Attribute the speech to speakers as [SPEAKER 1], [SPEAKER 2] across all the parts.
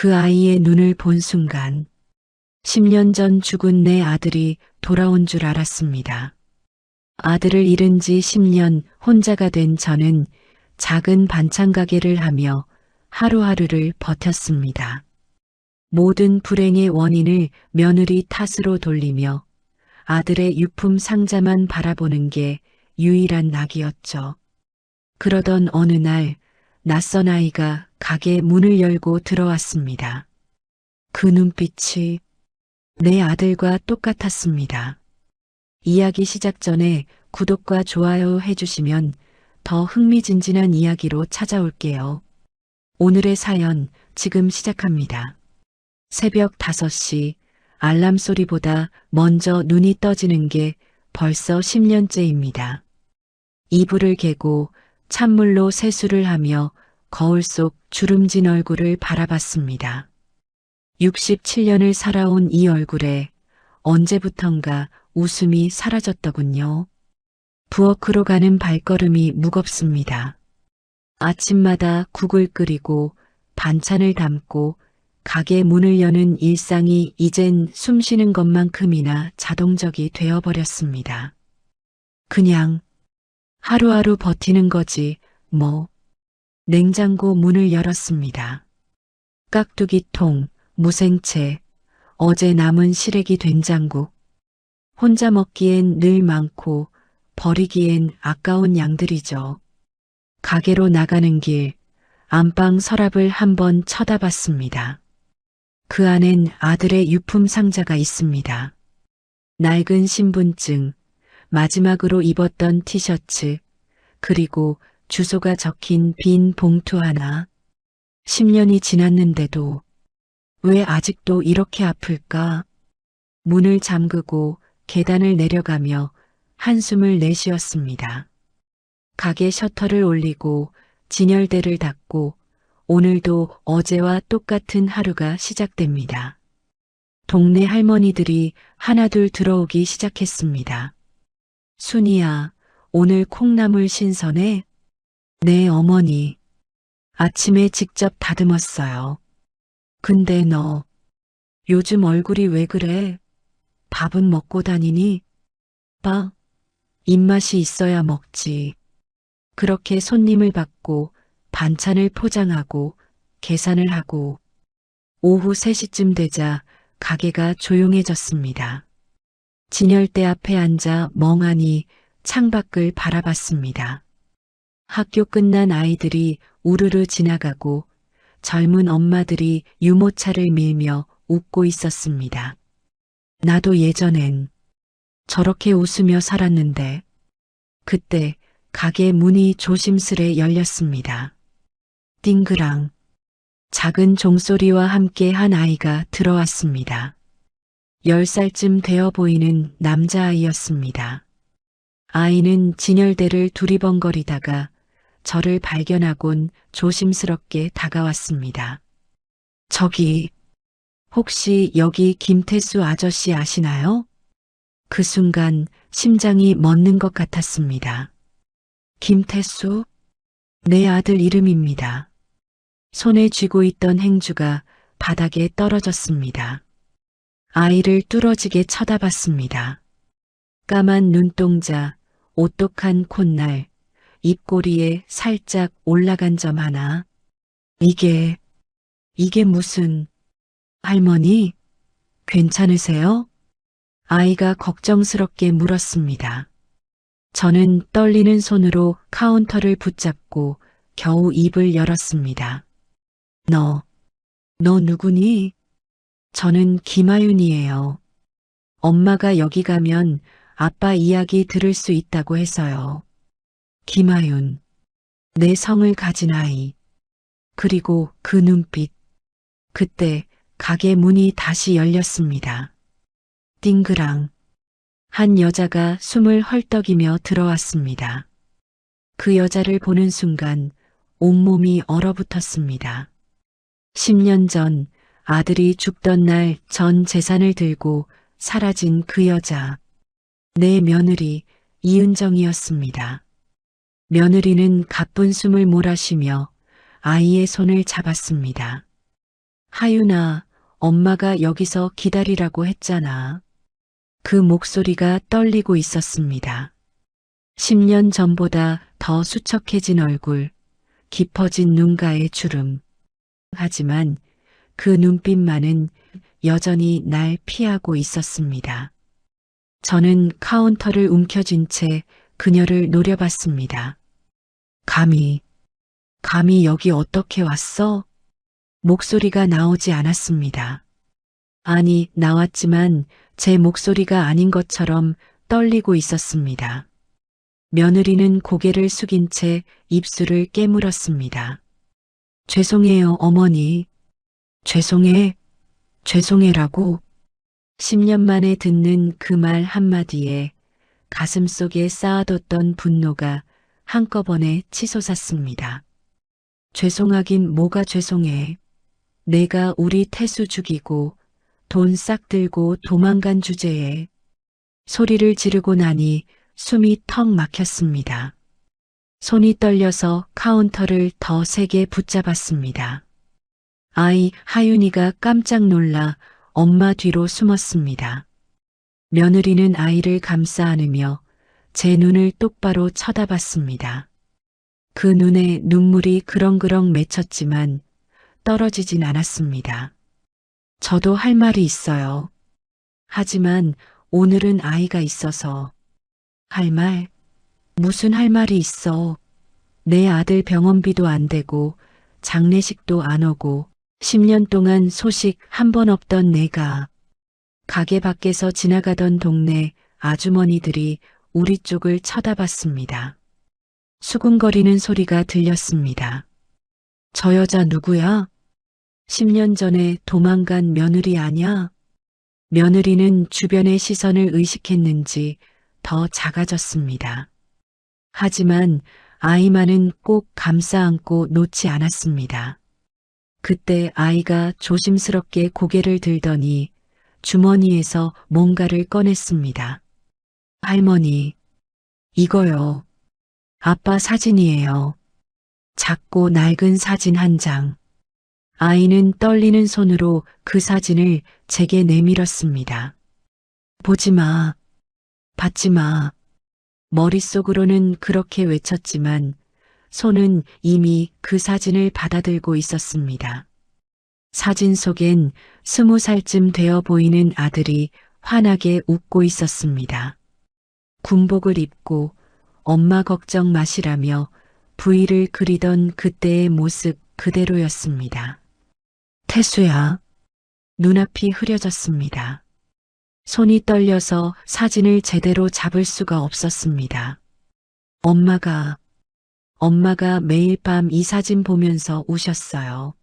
[SPEAKER 1] 그 아이의 눈을 본 순간 10년 전 죽은 내 아들이 돌아온 줄 알았습니다. 아들을 잃은 지 10년 혼자가 된 저는 작은 반찬 가게를 하며 하루하루를 버텼습니다. 모든 불행의 원인을 며느리 탓으로 돌리며 아들의 유품 상자만 바라보는 게 유일한 낙이었죠. 그러던 어느 날 낯선 아이가 가게 문을 열고 들어왔습니다. 그 눈빛이 내 아들과 똑같았습니다. 이야기 시작 전에 구독과 좋아요 해주시면 더 흥미진진한 이야기로 찾아올게요. 오늘의 사연 지금 시작합니다. 새벽 5시 알람 소리보다 먼저 눈이 떠지는 게 벌써 10년째입니다. 이불을 개고 찬물로 세수를 하며 거울 속 주름진 얼굴을 바라봤습니다. 67년을 살아온 이 얼굴에 언제부턴가 웃음이 사라졌더군요. 부엌으로 가는 발걸음이 무겁습니다. 아침마다 국을 끓이고 반찬을 담고 가게 문을 여는 일상이 이젠 숨쉬는 것만큼이나 자동적이 되어버렸습니다. 그냥 하루하루 버티는 거지 뭐. 냉장고 문을 열었습니다. 깍두기통, 무생채, 어제 남은 시래기 된장국. 혼자 먹기엔 늘 많고 버리기엔 아까운 양들이죠. 가게로 나가는 길, 안방 서랍을 한번 쳐다봤습니다. 그 안엔 아들의 유품 상자가 있습니다. 낡은 신분증, 마지막으로 입었던 티셔츠, 그리고 주소가 적힌 빈 봉투 하나. 10년이 지났는데도 왜 아직도 이렇게 아플까? 문을 잠그고 계단을 내려가며 한숨을 내쉬었습니다. 가게 셔터를 올리고 진열대를 닫고 오늘도 어제와 똑같은 하루가 시작됩니다. 동네 할머니들이 하나둘 들어오기 시작했습니다. 순이야, 오늘 콩나물 신선해? 네, 어머니. 아침에 직접 다듬었어요. 근데 너, 요즘 얼굴이 왜 그래? 밥은 먹고 다니니? 빠, 입맛이 있어야 먹지. 그렇게 손님을 받고 반찬을 포장하고 계산을 하고 오후 3시쯤 되자 가게가 조용해졌습니다. 진열대 앞에 앉아 멍하니 창밖을 바라봤습니다. 학교 끝난 아이들이 우르르 지나가고 젊은 엄마들이 유모차를 밀며 웃고 있었습니다. 나도 예전엔 저렇게 웃으며 살았는데 그때 가게 문이 조심스레 열렸습니다. 띵그랑 작은 종소리와 함께 한 아이가 들어왔습니다. 10살쯤 되어 보이는 남자아이였습니다. 아이는 진열대를 두리번거리다가 저를 발견하곤 조심스럽게 다가왔습니다. 저기, 혹시 여기 김태수 아저씨 아시나요? 그 순간 심장이 멎는 것 같았습니다. 김태수? 내 아들 이름입니다. 손에 쥐고 있던 행주가 바닥에 떨어졌습니다. 아이를 뚫어지게 쳐다봤습니다. 까만 눈동자, 오똑한 콧날, 입꼬리에 살짝 올라간 점 하나. 이게 무슨... 할머니, 괜찮으세요? 아이가 걱정스럽게 물었습니다. 저는 떨리는 손으로 카운터를 붙잡고 겨우 입을 열었습니다. 너 누구니? 저는 김아윤이에요. 엄마가 여기 가면 아빠 이야기 들을 수 있다고 해서요. 김아윤, 내 성을 가진 아이. 그리고 그 눈빛. 그때 가게 문이 다시 열렸습니다. 띵그랑. 한 여자가 숨을 헐떡이며 들어왔습니다. 그 여자를 보는 순간 온몸이 얼어붙었습니다. 10년 전 아들이 죽던 날 전 재산을 들고 사라진 그 여자. 내 며느리 이은정이었습니다. 며느리는 가쁜 숨을 몰아쉬며 아이의 손을 잡았습니다. 하윤아, 엄마가 여기서 기다리라고 했잖아. 그 목소리가 떨리고 있었습니다. 10년 전보다 더 수척해진 얼굴, 깊어진 눈가의 주름. 하지만 그 눈빛만은 여전히 날 피하고 있었습니다. 저는 카운터를 움켜쥔 채 그녀를 노려봤습니다. 감히 여기 어떻게 왔어? 목소리가 나오지 않았습니다. 아니, 나왔지만 제 목소리가 아닌 것처럼 떨리고 있었습니다. 며느리는 고개를 숙인 채 입술을 깨물었습니다. 죄송해요, 어머니. 죄송해라고. 10년 만에 듣는 그 말 한마디에 가슴속에 쌓아뒀던 분노가 한꺼번에 치솟았습니다. 죄송하긴 뭐가 죄송해. 내가 우리 태수 죽이고 돈 싹 들고 도망간 주제에 소리를 지르고 나니 숨이 턱 막혔습니다. 손이 떨려서 카운터를 더 세게 붙잡았습니다. 하윤이가 깜짝 놀라 엄마 뒤로 숨었습니다. 며느리는 아이를 감싸 안으며 제 눈을 똑바로 쳐다봤습니다. 그 눈에 눈물이 그렁그렁 맺혔지만 떨어지진 않았습니다. 저도 할 말이 있어요. 하지만 오늘은 아이가 있어서. 할 말? 무슨 할 말이 있어. 내 아들 병원비도 안 되고 장례식도 안 오고 10년 동안 소식 한 번 없던 내가 가게 밖에서 지나가던 동네 아주머니들이 우리 쪽을 쳐다봤습니다. 수군거리는 소리가 들렸습니다. 저 여자 누구야? 10년 전에 도망간 며느리 아냐? 며느리는 주변의 시선을 의식했는지 더 작아졌습니다. 하지만 아이만은 꼭 감싸 안고 놓지 않았습니다. 그때 아이가 조심스럽게 고개를 들더니 주머니에서 뭔가를 꺼냈습니다. 할머니, 이거요. 아빠 사진이에요. 작고 낡은 사진 한 장. 아이는 떨리는 손으로 그 사진을 제게 내밀었습니다. 보지 마. 받지 마. 머릿속으로는 그렇게 외쳤지만 손은 이미 그 사진을 받아들고 있었습니다. 사진 속엔 20살쯤 되어 보이는 아들이 환하게 웃고 있었습니다. 군복을 입고 엄마 걱정 마시라며 V를 그리던 그때의 모습 그대로였습니다. 태수야. 눈앞이 흐려졌습니다. 손이 떨려서 사진을 제대로 잡을 수가 없었습니다. 엄마가 매일 밤 이 사진 보면서 우셨어요.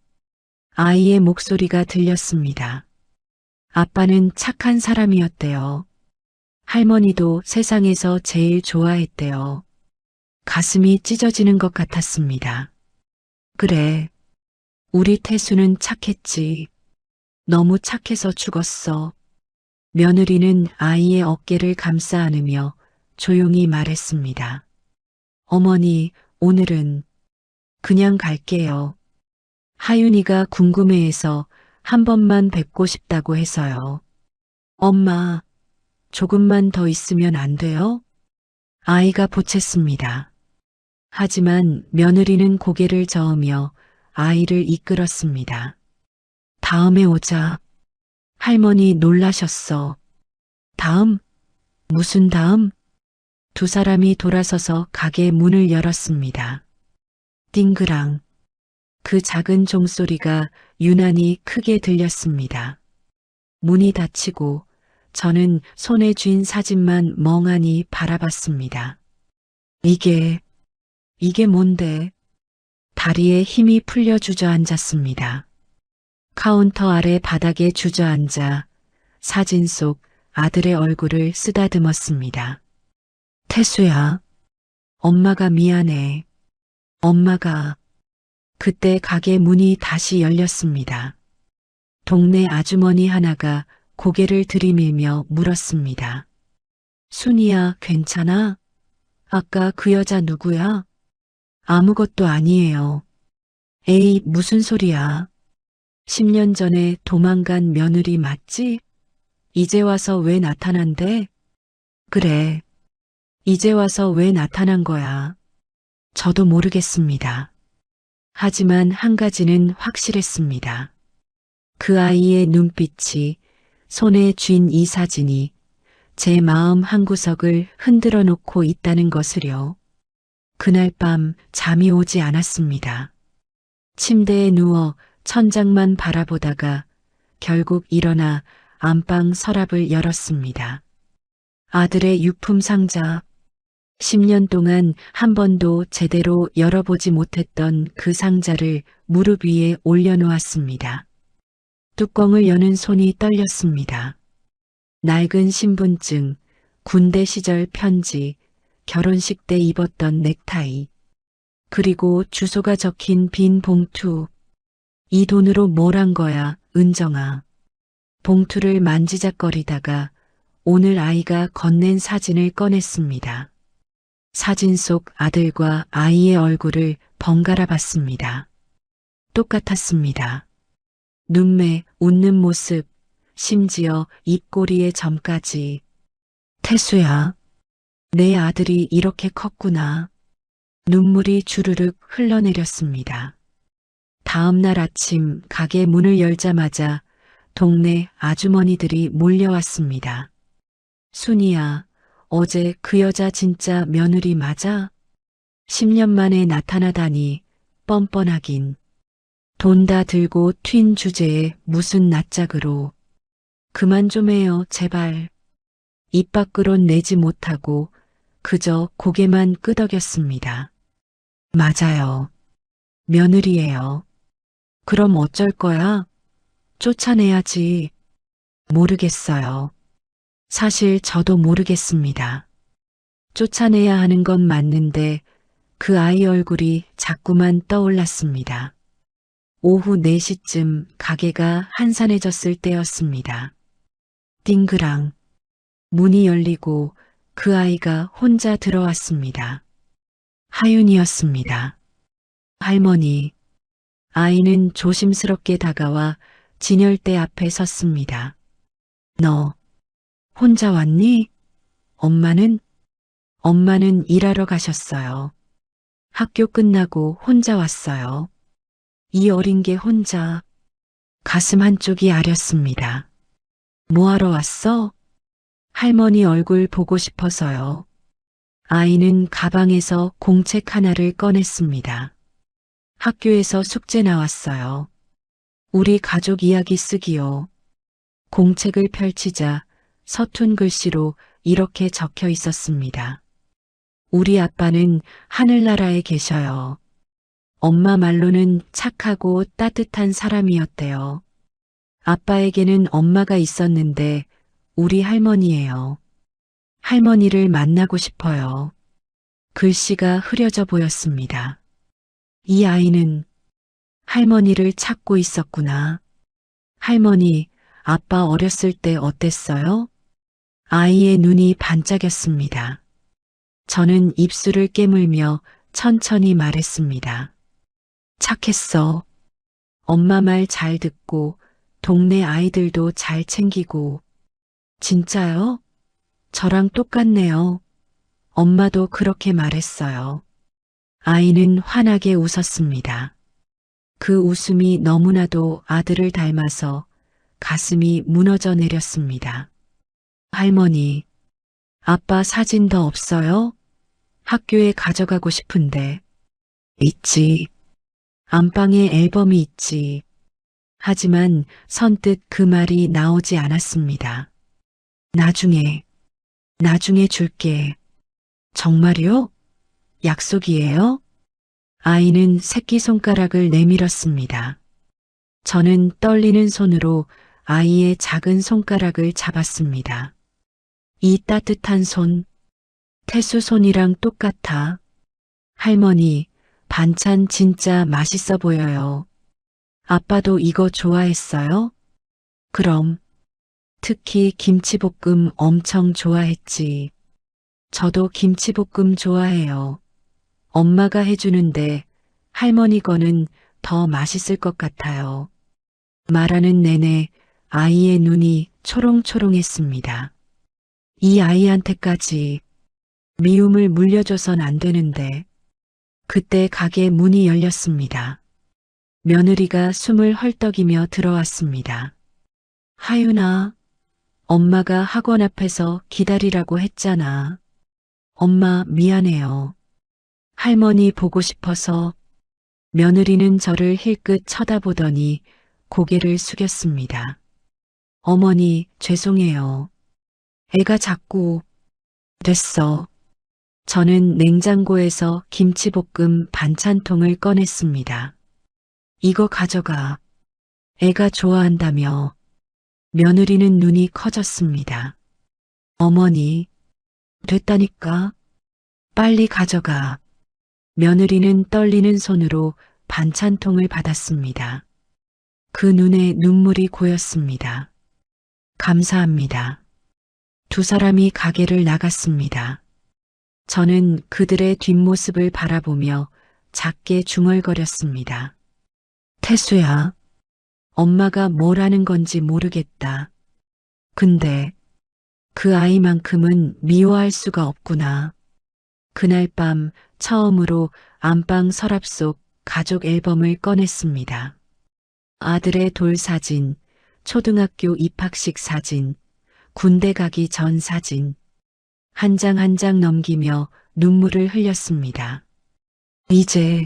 [SPEAKER 1] 아이의 목소리가 들렸습니다. 아빠는 착한 사람이었대요. 할머니도 세상에서 제일 좋아했대요. 가슴이 찢어지는 것 같았습니다. 그래, 우리 태수는 착했지. 너무 착해서 죽었어. 며느리는 아이의 어깨를 감싸 안으며 조용히 말했습니다. 어머니, 오늘은 그냥 갈게요. 하윤이가 궁금해해서 한 번만 뵙고 싶다고 해서요. 엄마, 조금만 더 있으면 안 돼요? 아이가 보챘습니다. 하지만 며느리는 고개를 저으며 아이를 이끌었습니다. 다음에 오자. 할머니 놀라셨어. 다음? 무슨 다음? 두 사람이 돌아서서 가게 문을 열었습니다. 띵그랑. 그 작은 종소리가 유난히 크게 들렸습니다. 문이 닫히고 저는 손에 쥔 사진만 멍하니 바라봤습니다. 이게 뭔데? 다리에 힘이 풀려 주저앉았습니다. 카운터 아래 바닥에 주저앉아 사진 속 아들의 얼굴을 쓰다듬었습니다. 태수야, 엄마가 미안해. 엄마가. 그때 가게 문이 다시 열렸습니다. 동네 아주머니 하나가 고개를 들이밀며 물었습니다. 순이야, 괜찮아? 아까 그 여자 누구야? 아무것도 아니에요. 에이, 무슨 소리야. 10년 전에 도망간 며느리 맞지? 이제 와서 왜 나타난대? 그래. 이제 와서 왜 나타난 거야? 저도 모르겠습니다. 하지만 한 가지는 확실했습니다. 그 아이의 눈빛이, 손에 쥔 이 사진이 제 마음 한구석을 흔들어 놓고 있다는 것을요. 그날 밤 잠이 오지 않았습니다. 침대에 누워 천장만 바라보다가 결국 일어나 안방 서랍을 열었습니다. 아들의 유품 상자, 10년 동안 한 번도 제대로 열어보지 못했던 그 상자를 무릎 위에 올려놓았습니다. 뚜껑을 여는 손이 떨렸습니다. 낡은 신분증, 군대 시절 편지, 결혼식 때 입었던 넥타이, 그리고 주소가 적힌 빈 봉투. 이 돈으로 뭘 한 거야, 은정아. 봉투를 만지작거리다가 오늘 아이가 건넨 사진을 꺼냈습니다. 사진 속 아들과 아이의 얼굴을 번갈아 봤습니다. 똑같았습니다. 눈매, 웃는 모습, 심지어 입꼬리의 점까지. 태수야, 내 아들이 이렇게 컸구나. 눈물이 주르륵 흘러내렸습니다. 다음 날 아침 가게 문을 열자마자 동네 아주머니들이 몰려왔습니다. 순이야, 어제 그 여자 진짜 며느리 맞아? 10년 만에 나타나다니 뻔뻔하긴. 돈 다 들고 튄 주제에 무슨 낯짝으로. 그만 좀 해요, 제발. 입 밖으론 내지 못하고 그저 고개만 끄덕였습니다. 맞아요. 며느리예요. 그럼 어쩔 거야? 쫓아내야지. 모르겠어요. 사실 저도 모르겠습니다. 쫓아내야 하는 건 맞는데 그 아이 얼굴이 자꾸만 떠올랐습니다. 오후 4시쯤 가게가 한산해졌을 때였습니다. 띵그랑 문이 열리고 그 아이가 혼자 들어왔습니다. 하윤이었습니다. 할머니. 아이는 조심스럽게 다가와 진열대 앞에 섰습니다. 너 혼자 왔니? 엄마는? 엄마는 일하러 가셨어요. 학교 끝나고 혼자 왔어요. 이 어린 게 혼자. 가슴 한쪽이 아렸습니다. 뭐하러 왔어? 할머니 얼굴 보고 싶어서요. 아이는 가방에서 공책 하나를 꺼냈습니다. 학교에서 숙제 나왔어요. 우리 가족 이야기 쓰기요. 공책을 펼치자 서툰 글씨로 이렇게 적혀 있었습니다. 우리 아빠는 하늘나라에 계셔요. 엄마 말로는 착하고 따뜻한 사람이었대요. 아빠에게는 엄마가 있었는데 우리 할머니예요. 할머니를 만나고 싶어요. 글씨가 흐려져 보였습니다. 이 아이는 할머니를 찾고 있었구나. 할머니, 아빠 어렸을 때 어땠어요? 아이의 눈이 반짝였습니다. 저는 입술을 깨물며 천천히 말했습니다. 착했어. 엄마 말 잘 듣고 동네 아이들도 잘 챙기고. 진짜요? 저랑 똑같네요. 엄마도 그렇게 말했어요. 아이는 환하게 웃었습니다. 그 웃음이 너무나도 아들을 닮아서 가슴이 무너져 내렸습니다. 할머니, 아빠 사진 더 없어요? 학교에 가져가고 싶은데. 있지. 안방에 앨범이 있지. 하지만 선뜻 그 말이 나오지 않았습니다. 나중에 줄게. 정말요? 약속이에요? 아이는 새끼손가락을 내밀었습니다. 저는 떨리는 손으로 아이의 작은 손가락을 잡았습니다. 이 따뜻한 손, 태수 손이랑 똑같아. 할머니, 반찬 진짜 맛있어 보여요. 아빠도 이거 좋아했어요? 그럼. 특히 김치볶음 엄청 좋아했지. 저도 김치볶음 좋아해요. 엄마가 해주는데 할머니 거는 더 맛있을 것 같아요. 말하는 내내 아이의 눈이 초롱초롱했습니다. 이 아이한테까지 미움을 물려줘선 안 되는데 그때 가게 문이 열렸습니다. 며느리가 숨을 헐떡이며 들어왔습니다. 하윤아, 엄마가 학원 앞에서 기다리라고 했잖아. 엄마 미안해요. 할머니 보고 싶어서. 며느리는 저를 힐끗 쳐다보더니 고개를 숙였습니다. 어머니, 죄송해요. 애가 자꾸. 됐어. 저는 냉장고에서 김치볶음 반찬통을 꺼냈습니다. 이거 가져가. 애가 좋아한다며. 며느리는 눈이 커졌습니다. 어머니, 됐다니까. 빨리 가져가. 며느리는 떨리는 손으로 반찬통을 받았습니다. 그 눈에 눈물이 고였습니다. 감사합니다. 두 사람이 가게를 나갔습니다. 저는 그들의 뒷모습을 바라보며 작게 중얼거렸습니다. 태수야, 엄마가 뭘 하는 건지 모르겠다. 근데 그 아이만큼은 미워할 수가 없구나. 그날 밤 처음으로 안방 서랍 속 가족 앨범을 꺼냈습니다. 아들의 돌사진, 초등학교 입학식 사진, 군대 가기 전 사진, 한 장 한 장 넘기며 눈물을 흘렸습니다. 이제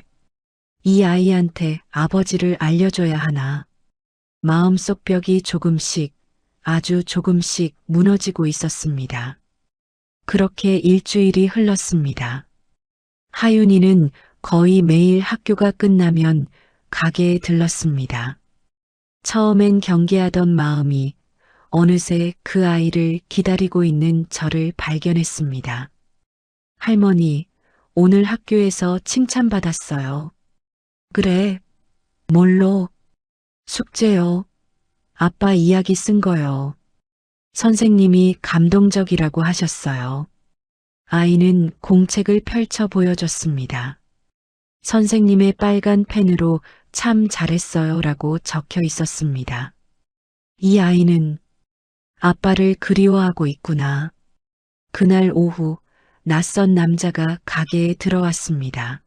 [SPEAKER 1] 이 아이한테 아버지를 알려줘야 하나. 마음속 벽이 조금씩, 아주 조금씩 무너지고 있었습니다. 그렇게 일주일이 흘렀습니다. 하윤이는 거의 매일 학교가 끝나면 가게에 들렀습니다. 처음엔 경계하던 마음이 어느새 그 아이를 기다리고 있는 저를 발견했습니다. 할머니, 오늘 학교에서 칭찬받았어요. 그래, 뭘로? 숙제요. 아빠 이야기 쓴 거요. 선생님이 감동적이라고 하셨어요. 아이는 공책을 펼쳐 보여줬습니다. 선생님의 빨간 펜으로 참 잘했어요 라고 적혀 있었습니다. 이 아이는 아빠를 그리워하고 있구나. 그날 오후 낯선 남자가 가게에 들어왔습니다.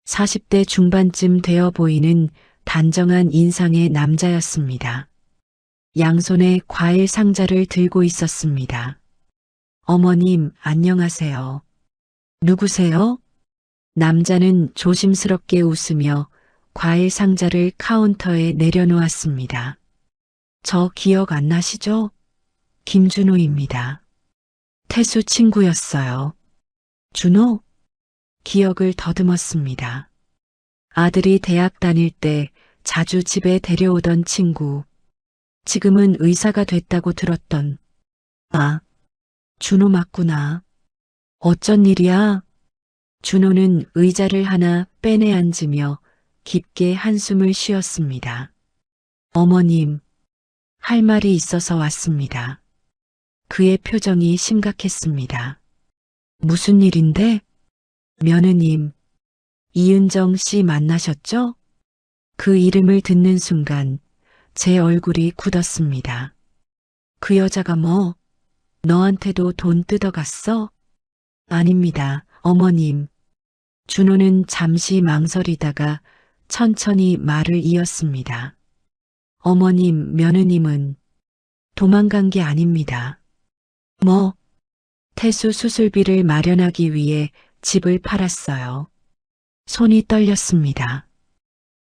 [SPEAKER 1] 40대 중반쯤 되어 보이는 단정한 인상의 남자였습니다. 양손에 과일 상자를 들고 있었습니다. 어머님, 안녕하세요. 누구세요? 남자는 조심스럽게 웃으며 과일 상자를 카운터에 내려놓았습니다. 저 기억 안 나시죠? 김준호입니다. 태수 친구였어요. 준호? 기억을 더듬었습니다. 아들이 대학 다닐 때 자주 집에 데려오던 친구. 지금은 의사가 됐다고 들었던. 아, 준호 맞구나. 어쩐 일이야? 준호는 의자를 하나 빼내 앉으며 깊게 한숨을 쉬었습니다. 어머님, 할 말이 있어서 왔습니다. 그의 표정이 심각했습니다. 무슨 일인데? 며느님, 이은정 씨 만나셨죠? 그 이름을 듣는 순간 제 얼굴이 굳었습니다. 그 여자가 뭐? 너한테도 돈 뜯어갔어? 아닙니다, 어머님. 준호는 잠시 망설이다가 천천히 말을 이었습니다. 어머님, 며느님은 도망간 게 아닙니다. 뭐? 태수 수술비를 마련하기 위해 집을 팔았어요. 손이 떨렸습니다.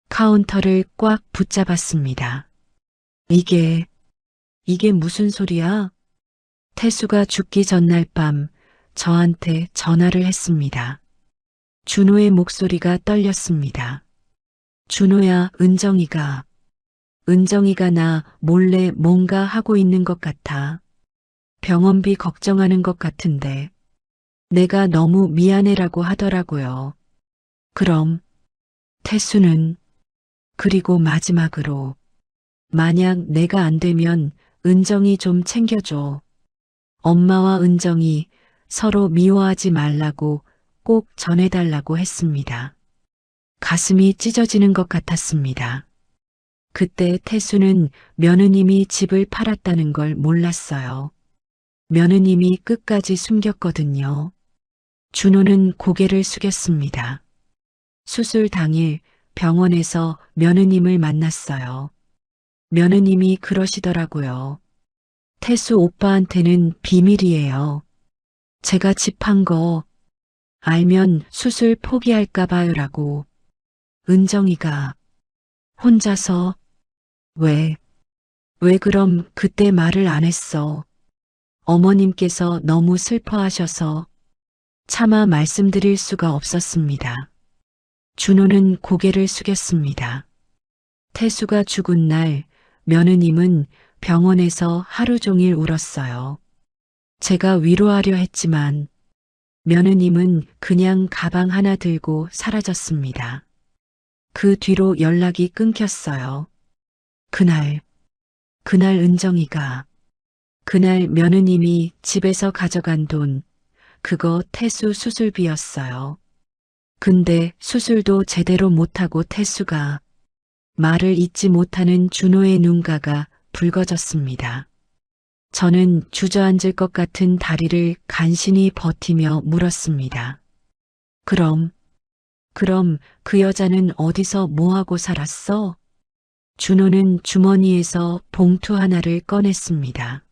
[SPEAKER 1] 카운터를 꽉 붙잡았습니다. 이게 무슨 소리야? 태수가 죽기 전날 밤 저한테 전화를 했습니다. 준호의 목소리가 떨렸습니다. 준호야, 은정이가 나 몰래 뭔가 하고 있는 것 같아. 병원비 걱정하는 것 같은데 내가 너무 미안해라고 하더라고요. 그럼 태수는 그리고 마지막으로 만약 내가 안 되면 은정이 좀 챙겨줘. 엄마와 은정이 서로 미워하지 말라고 꼭 전해달라고 했습니다. 가슴이 찢어지는 것 같았습니다. 그때 태수는 며느님이 집을 팔았다는 걸 몰랐어요. 며느님이 끝까지 숨겼거든요. 준호는 고개를 숙였습니다. 수술 당일 병원에서 며느님을 만났어요. 며느님이 그러시더라고요. 태수 오빠한테는 비밀이에요. 제가 집 판 거 알면 수술 포기할까 봐요라고. 은정이가 혼자서 왜 그럼 그때 말을 안 했어. 어머님께서 너무 슬퍼하셔서 차마 말씀드릴 수가 없었습니다. 준호는 고개를 숙였습니다. 태수가 죽은 날 며느님은 병원에서 하루 종일 울었어요. 제가 위로하려 했지만 며느님은 그냥 가방 하나 들고 사라졌습니다. 그 뒤로 연락이 끊겼어요. 그날 은정이가 그날 며느님이 집에서 가져간 돈, 그거 태수 수술비였어요. 근데 수술도 제대로 못하고 태수가 말을 잇지 못하는 준호의 눈가가 붉어졌습니다. 저는 주저앉을 것 같은 다리를 간신히 버티며 물었습니다. 그럼 그 여자는 어디서 뭐하고 살았어? 준호는 주머니에서 봉투 하나를 꺼냈습니다.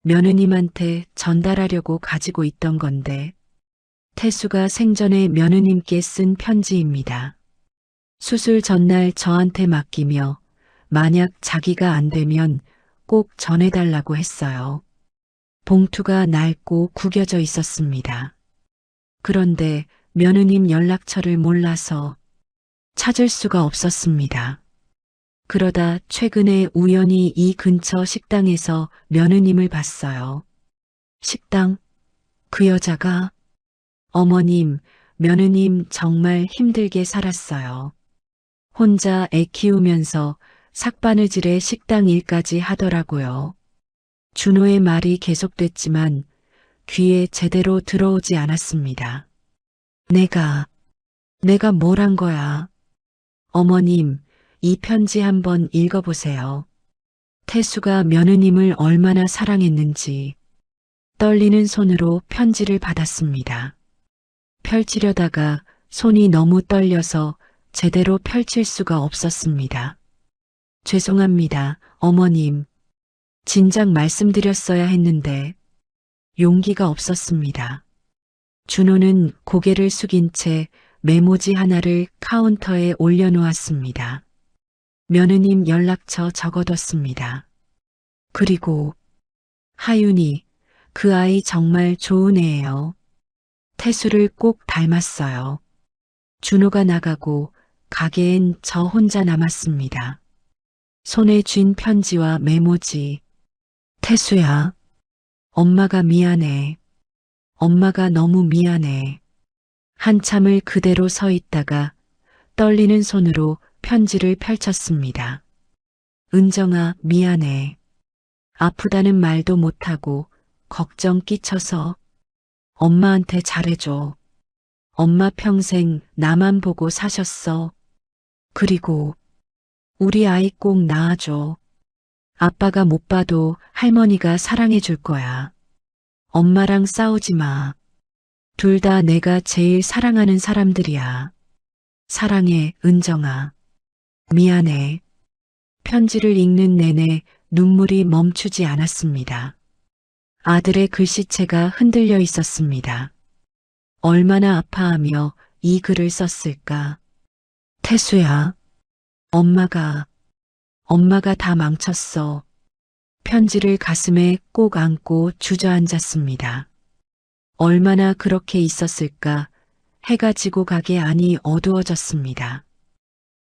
[SPEAKER 1] 며느님한테 전달하려고 가지고 있던 건데 태수가 생전에 며느님께 쓴 편지입니다. 수술 전날 저한테 맡기며 만약 자기가 안 되면 꼭 전해달라고 했어요. 봉투가 낡고 구겨져 있었습니다. 그런데 며느님 연락처를 몰라서 찾을 수가 없었습니다. 그러다 최근에 우연히 이 근처 식당에서 며느님을 봤어요. 식당? 그 여자가? 어머님, 며느님 정말 힘들게 살았어요. 혼자 애 키우면서 삭바느질에 식당 일까지 하더라고요. 준호의 말이 계속됐지만 귀에 제대로 들어오지 않았습니다. 내가 뭘 한 거야? 어머님, 이 편지 한번 읽어보세요. 태수가 며느님을 얼마나 사랑했는지 떨리는 손으로 편지를 받았습니다. 펼치려다가 손이 너무 떨려서 제대로 펼칠 수가 없었습니다. 죄송합니다, 어머님. 진작 말씀드렸어야 했는데 용기가 없었습니다. 준호는 고개를 숙인 채 메모지 하나를 카운터에 올려놓았습니다. 며느님 연락처 적어뒀습니다. 그리고 하윤이, 그 아이 정말 좋은 애예요. 태수를 꼭 닮았어요. 준호가 나가고 가게엔 저 혼자 남았습니다. 손에 쥔 편지와 메모지. 태수야, 엄마가 미안해. 엄마가 너무 미안해. 한참을 그대로 서 있다가 떨리는 손으로 편지를 펼쳤습니다. 은정아, 미안해. 아프다는 말도 못하고 걱정 끼쳐서 엄마한테 잘해줘. 엄마 평생 나만 보고 사셨어. 그리고 우리 아이 꼭 낳아줘. 아빠가 못 봐도 할머니가 사랑해 줄 거야. 엄마랑 싸우지 마. 둘 다 내가 제일 사랑하는 사람들이야. 사랑해, 은정아. 미안해. 편지를 읽는 내내 눈물이 멈추지 않았습니다. 아들의 글씨체가 흔들려 있었습니다. 얼마나 아파하며 이 글을 썼을까. 태수야, 엄마가 다 망쳤어. 편지를 가슴에 꼭 안고 주저앉았습니다. 얼마나 그렇게 있었을까. 해가 지고 가게 아니 어두워졌습니다.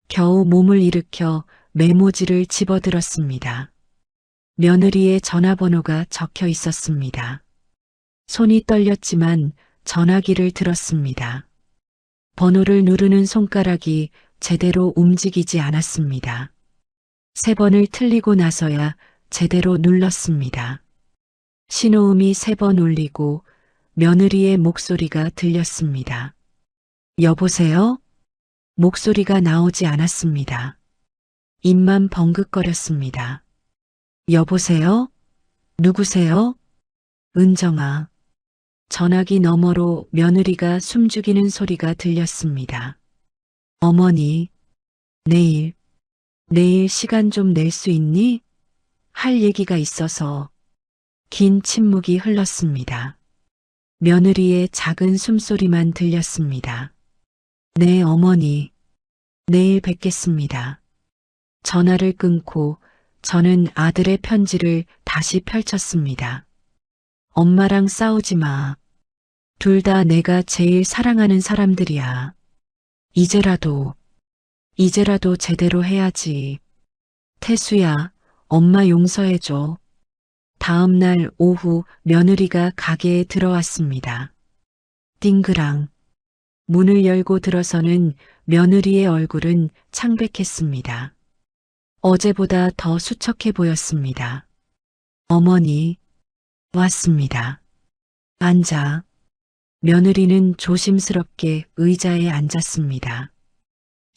[SPEAKER 1] 겨우 몸을 일으켜 메모지를 집어들었습니다. 며느리의 전화번호가 적혀 있었습니다. 손이 떨렸지만 전화기를 들었습니다. 번호를 누르는 손가락이 제대로 움직이지 않았습니다. 3번을 틀리고 나서야 제대로 눌렀습니다. 신호음이 3번 울리고 며느리의 목소리가 들렸습니다. 여보세요? 목소리가 나오지 않았습니다. 입만 벙긋거렸습니다. 여보세요? 누구세요? 은정아. 전화기 너머로 며느리가 숨죽이는 소리가 들렸습니다. 어머니, 내일 시간 좀 낼 수 있니? 할 얘기가 있어서. 긴 침묵이 흘렀습니다. 며느리의 작은 숨소리만 들렸습니다. 네, 어머니. 내일 뵙겠습니다. 전화를 끊고 저는 아들의 편지를 다시 펼쳤습니다. 엄마랑 싸우지 마. 둘 다 내가 제일 사랑하는 사람들이야. 이제라도 제대로 해야지. 태수야, 엄마 용서해줘. 다음 날 오후 며느리가 가게에 들어왔습니다. 띵그랑. 문을 열고 들어서는 며느리의 얼굴은 창백했습니다. 어제보다 더 수척해 보였습니다. 어머니, 왔습니다. 앉아. 며느리는 조심스럽게 의자에 앉았습니다.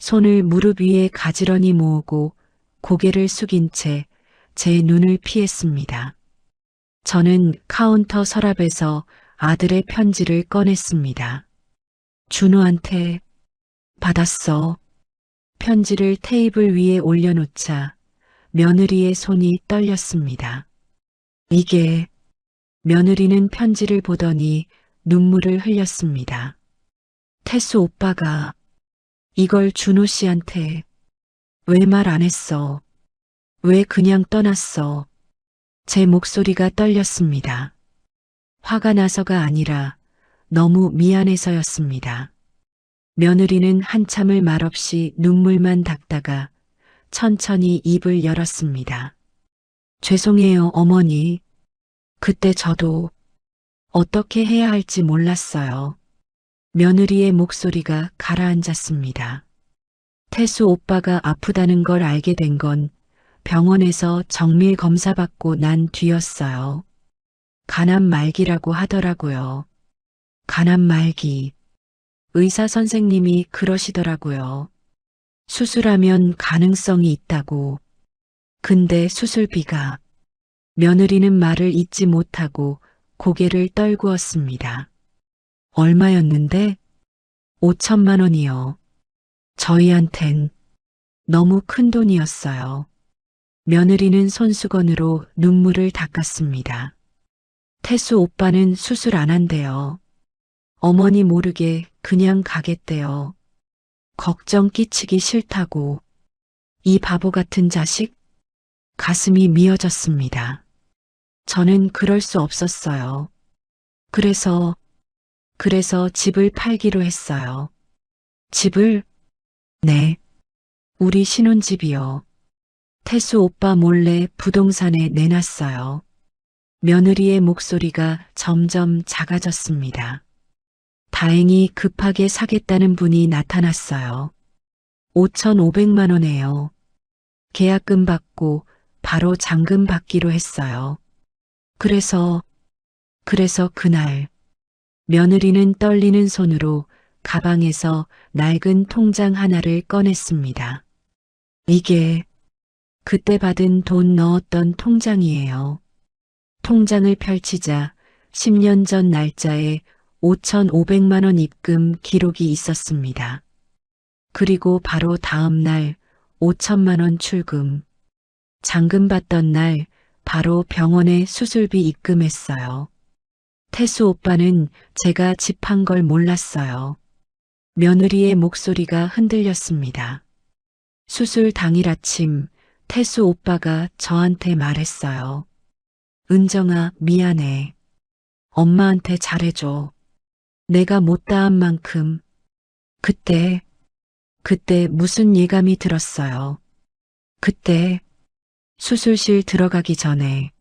[SPEAKER 1] 손을 무릎 위에 가지런히 모으고 고개를 숙인 채 제 눈을 피했습니다. 저는 카운터 서랍에서 아들의 편지를 꺼냈습니다. 준우한테 받았어. 편지를 테이블 위에 올려놓자 며느리의 손이 떨렸습니다. 이게, 며느리는 편지를 보더니 눈물을 흘렸습니다. 태수 오빠가 이걸 준호 씨한테 왜 말 안 했어? 왜 그냥 떠났어? 제 목소리가 떨렸습니다. 화가 나서가 아니라 너무 미안해서였습니다. 며느리는 한참을 말없이 눈물만 닦다가 천천히 입을 열었습니다. 죄송해요, 어머니. 그때 저도 어떻게 해야 할지 몰랐어요. 며느리의 목소리가 가라앉았습니다. 태수 오빠가 아프다는 걸 알게 된 건 병원에서 정밀 검사 받고 난 뒤였어요. 간암 말기라고 하더라고요. 간암 말기. 의사 선생님이 그러시더라고요. 수술하면 가능성이 있다고. 근데 수술비가. 며느리는 말을 잇지 못하고 고개를 떨구었습니다. 얼마였는데? 5천만 원이요. 저희한텐 너무 큰 돈이었어요. 며느리는 손수건으로 눈물을 닦았습니다. 태수 오빠는 수술 안 한대요. 어머니 모르게 그냥 가겠대요. 걱정 끼치기 싫다고. 이 바보 같은 자식? 가슴이 미어졌습니다. 저는 그럴 수 없었어요. 그래서 집을 팔기로 했어요. 집을? 네. 우리 신혼집이요. 태수 오빠 몰래 부동산에 내놨어요. 며느리의 목소리가 점점 작아졌습니다. 다행히 급하게 사겠다는 분이 나타났어요. 5,500만 원에요. 계약금 받고 바로 잔금 받기로 했어요. 그래서 그날 며느리는 떨리는 손으로 가방에서 낡은 통장 하나를 꺼냈습니다. 이게 그때 받은 돈 넣었던 통장이에요. 통장을 펼치자 10년 전 날짜에 5,500만 원 입금 기록이 있었습니다. 그리고 바로 다음 날 5천만 원 출금. 잔금 받던 날 바로 병원에 수술비 입금했어요. 태수 오빠는 제가 집 판 걸 몰랐어요. 며느리의 목소리가 흔들렸습니다. 수술 당일 아침 태수 오빠가 저한테 말했어요. 은정아, 미안해. 엄마한테 잘해줘. 내가 못다한 만큼. 그때 무슨 예감이 들었어요. 그때 수술실 들어가기 전에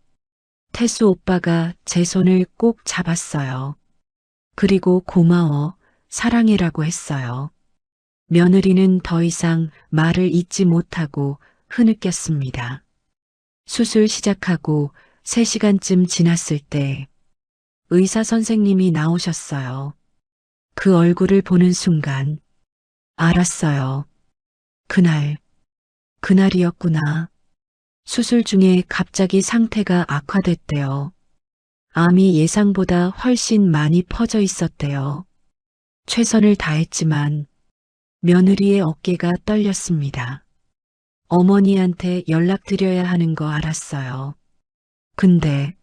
[SPEAKER 1] 태수 오빠가 제 손을 꼭 잡았어요. 그리고 고마워, 사랑해라고 했어요. 며느리는 더 이상 말을 잇지 못하고 흐느꼈습니다. 수술 시작하고 3시간쯤 지났을 때 의사 선생님이 나오셨어요. 그 얼굴을 보는 순간 알았어요. 그날 그날이었구나. 수술 중에 갑자기 상태가 악화됐대요. 암이 예상보다 훨씬 많이 퍼져 있었대요. 최선을 다했지만 며느리의 어깨가 떨렸습니다. 어머니한테 연락드려야 하는 거 알았어요. 근데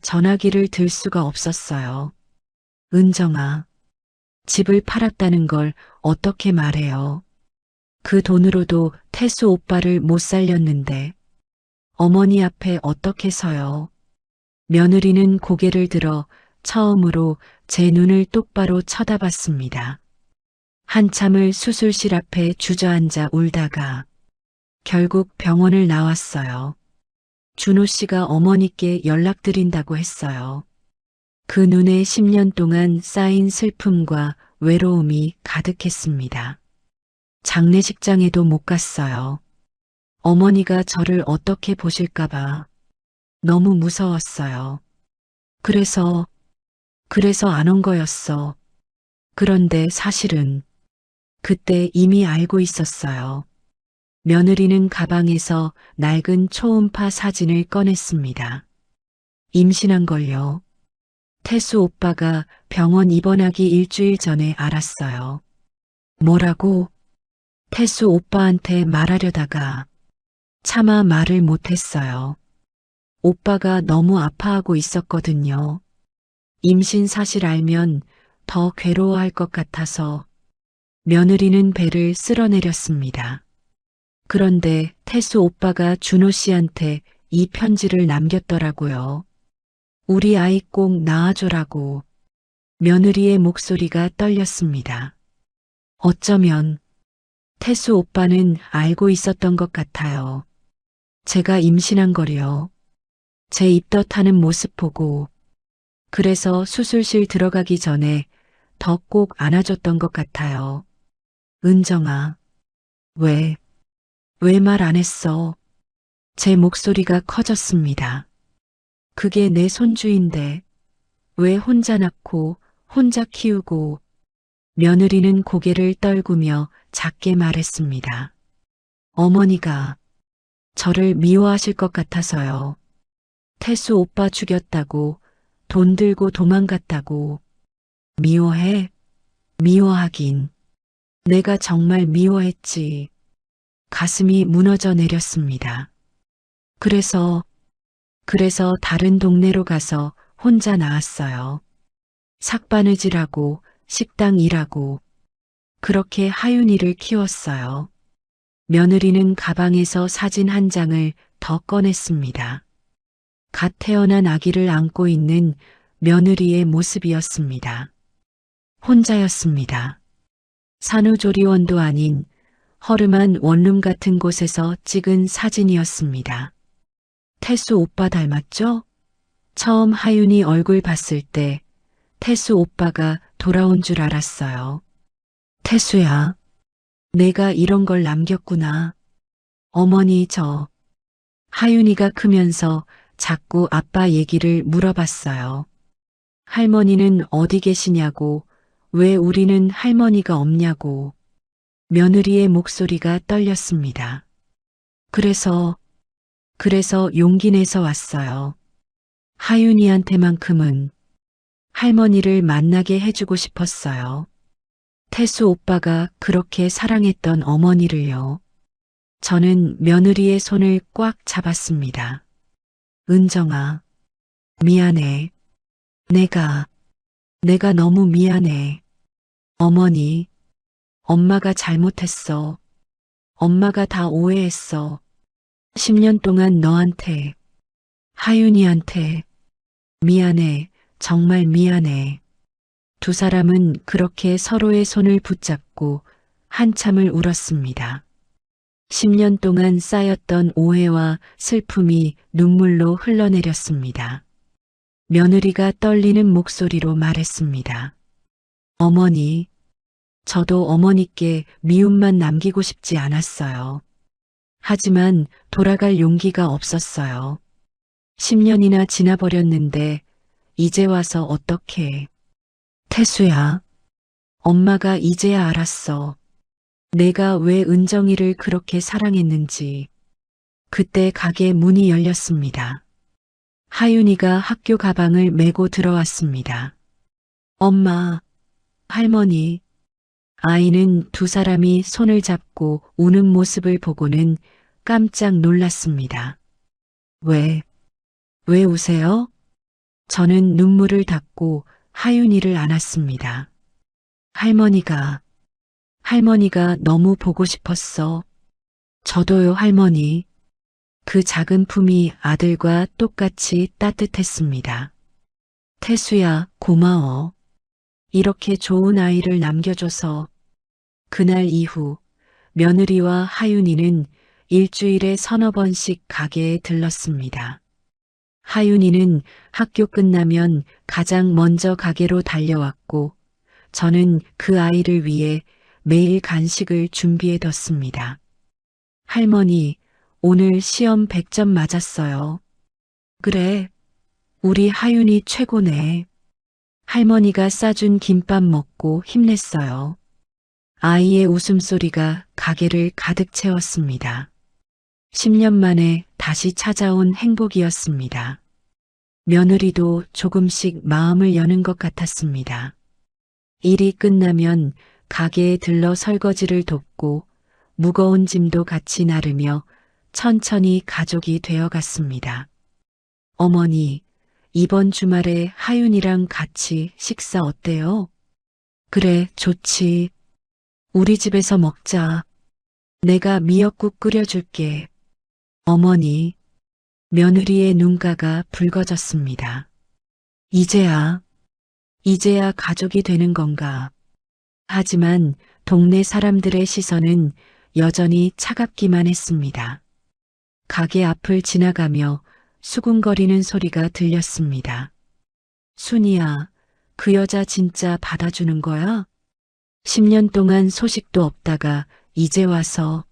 [SPEAKER 1] 전화기를 들 수가 없었어요. 은정아, 집을 팔았다는 걸 어떻게 말해요? 그 돈으로도 태수 오빠를 못 살렸는데 어머니 앞에 어떻게 서요? 며느리는 고개를 들어 처음으로 제 눈을 똑바로 쳐다봤습니다. 한참을 수술실 앞에 주저앉아 울다가 결국 병원을 나왔어요. 준호 씨가 어머니께 연락드린다고 했어요. 그 눈에 10년 동안 쌓인 슬픔과 외로움이 가득했습니다. 장례식장에도 못 갔어요. 어머니가 저를 어떻게 보실까봐 너무 무서웠어요. 그래서 안 온 거였어. 그런데 사실은 그때 이미 알고 있었어요. 며느리는 가방에서 낡은 초음파 사진을 꺼냈습니다. 임신한 걸요. 태수 오빠가 병원 입원하기 일주일 전에 알았어요. 뭐라고? 태수 오빠한테 말하려다가 차마 말을 못했어요. 오빠가 너무 아파하고 있었거든요. 임신 사실 알면 더 괴로워할 것 같아서 며느리는 배를 쓸어내렸습니다. 그런데 태수 오빠가 준호 씨한테 이 편지를 남겼더라고요. 우리 아이 꼭 낳아줘라고. 며느리의 목소리가 떨렸습니다. 어쩌면 태수 오빠는 알고 있었던 것 같아요. 제가 임신한 거요. 제 입덧하는 모습 보고 그래서 수술실 들어가기 전에 더 꼭 안아줬던 것 같아요. 은정아, 왜 말 안 했어? 제 목소리가 커졌습니다. 그게 내 손주인데 왜 혼자 낳고 혼자 키우고. 며느리는 고개를 떨구며 작게 말했습니다. 어머니가 저를 미워하실 것 같아서요. 태수 오빠 죽였다고 돈 들고 도망갔다고. 미워해? 미워하긴. 내가 정말 미워했지. 가슴이 무너져 내렸습니다. 그래서 다른 동네로 가서 혼자 나왔어요. 삭바느질하고 식당 일하고 그렇게 하윤이를 키웠어요. 며느리는 가방에서 사진 한 장을 더 꺼냈습니다. 갓 태어난 아기를 안고 있는 며느리의 모습이었습니다. 혼자였습니다. 산후조리원도 아닌 허름한 원룸 같은 곳에서 찍은 사진이었습니다. 태수 오빠 닮았죠? 처음 하윤이 얼굴 봤을 때 태수 오빠가 돌아온 줄 알았어요. 태수야, 내가 이런 걸 남겼구나. 어머니 하윤이가 크면서 자꾸 아빠 얘기를 물어봤어요. 할머니는 어디 계시냐고, 왜 우리는 할머니가 없냐고. 며느리의 목소리가 떨렸습니다. 그래서 용기 내서 왔어요. 하윤이한테만큼은 할머니를 만나게 해주고 싶었어요. 태수 오빠가 그렇게 사랑했던 어머니를요. 저는 며느리의 손을 꽉 잡았습니다. 은정아, 미안해. 내가 너무 미안해. 어머니, 엄마가 잘못했어. 엄마가 다 오해했어. 10년 동안 너한테, 하윤이한테, 미안해. 정말 미안해. 두 사람은 그렇게 서로의 손을 붙잡고 한참을 울었습니다. 10년 동안 쌓였던 오해와 슬픔이 눈물로 흘러내렸습니다. 며느리가 떨리는 목소리로 말했습니다. 어머니, 저도 어머니께 미움만 남기고 싶지 않았어요. 하지만 돌아갈 용기가 없었어요. 10년이나 지나버렸는데 이제 와서 어떡해. 태수야, 엄마가 이제야 알았어. 내가 왜 은정이를 그렇게 사랑했는지. 그때 가게 문이 열렸습니다. 하윤이가 학교 가방을 메고 들어왔습니다. 엄마, 할머니. 아이는 두 사람이 손을 잡고 우는 모습을 보고는 깜짝 놀랐습니다. 왜, 왜 우세요? 저는 눈물을 닦고 하윤이를 안았습니다. 할머니가 너무 보고 싶었어. 저도요, 할머니. 그 작은 품이 아들과 똑같이 따뜻했습니다. 태수야, 고마워. 이렇게 좋은 아이를 남겨줘서. 그날 이후 며느리와 하윤이는 일주일에 서너 번씩 가게에 들렀습니다. 하윤이는 학교 끝나면 가장 먼저 가게로 달려왔고 저는 그 아이를 위해 매일 간식을 준비해뒀습니다. 할머니, 오늘 시험 100점 맞았어요. 그래, 우리 하윤이 최고네. 할머니가 싸준 김밥 먹고 힘냈어요. 아이의 웃음소리가 가게를 가득 채웠습니다. 10년 만에 다시 찾아온 행복이었습니다. 며느리도 조금씩 마음을 여는 것 같았습니다. 일이 끝나면 가게에 들러 설거지를 돕고 무거운 짐도 같이 나르며 천천히 가족이 되어갔습니다. 어머니, 이번 주말에 하윤이랑 같이 식사 어때요? 그래, 좋지. 우리 집에서 먹자. 내가 미역국 끓여줄게. 어머니, 며느리의 눈가가 붉어졌습니다. 이제야 가족이 되는 건가. 하지만 동네 사람들의 시선은 여전히 차갑기만 했습니다. 가게 앞을 지나가며 수군거리는 소리가 들렸습니다. 순이야, 그 여자 진짜 받아주는 거야? 10년 동안 소식도 없다가 이제 와서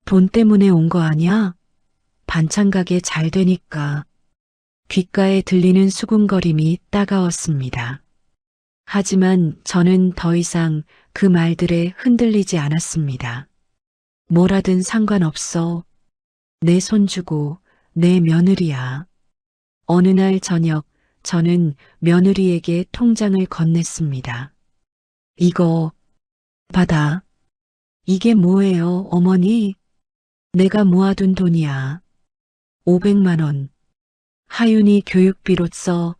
[SPEAKER 1] 돈 때문에 온 거 아니야? 반찬 가게 잘 되니까. 귓가에 들리는 수군거림이 따가웠습니다. 하지만 저는 더 이상 그 말들에 흔들리지 않았습니다. 뭐라든 상관없어. 내 손주고 내 며느리야. 어느 날 저녁 저는 며느리에게 통장을 건넸습니다. 이거 받아. 이게 뭐예요, 어머니? 내가 모아둔 돈이야. 500만 원. 하윤이 교육비로 써.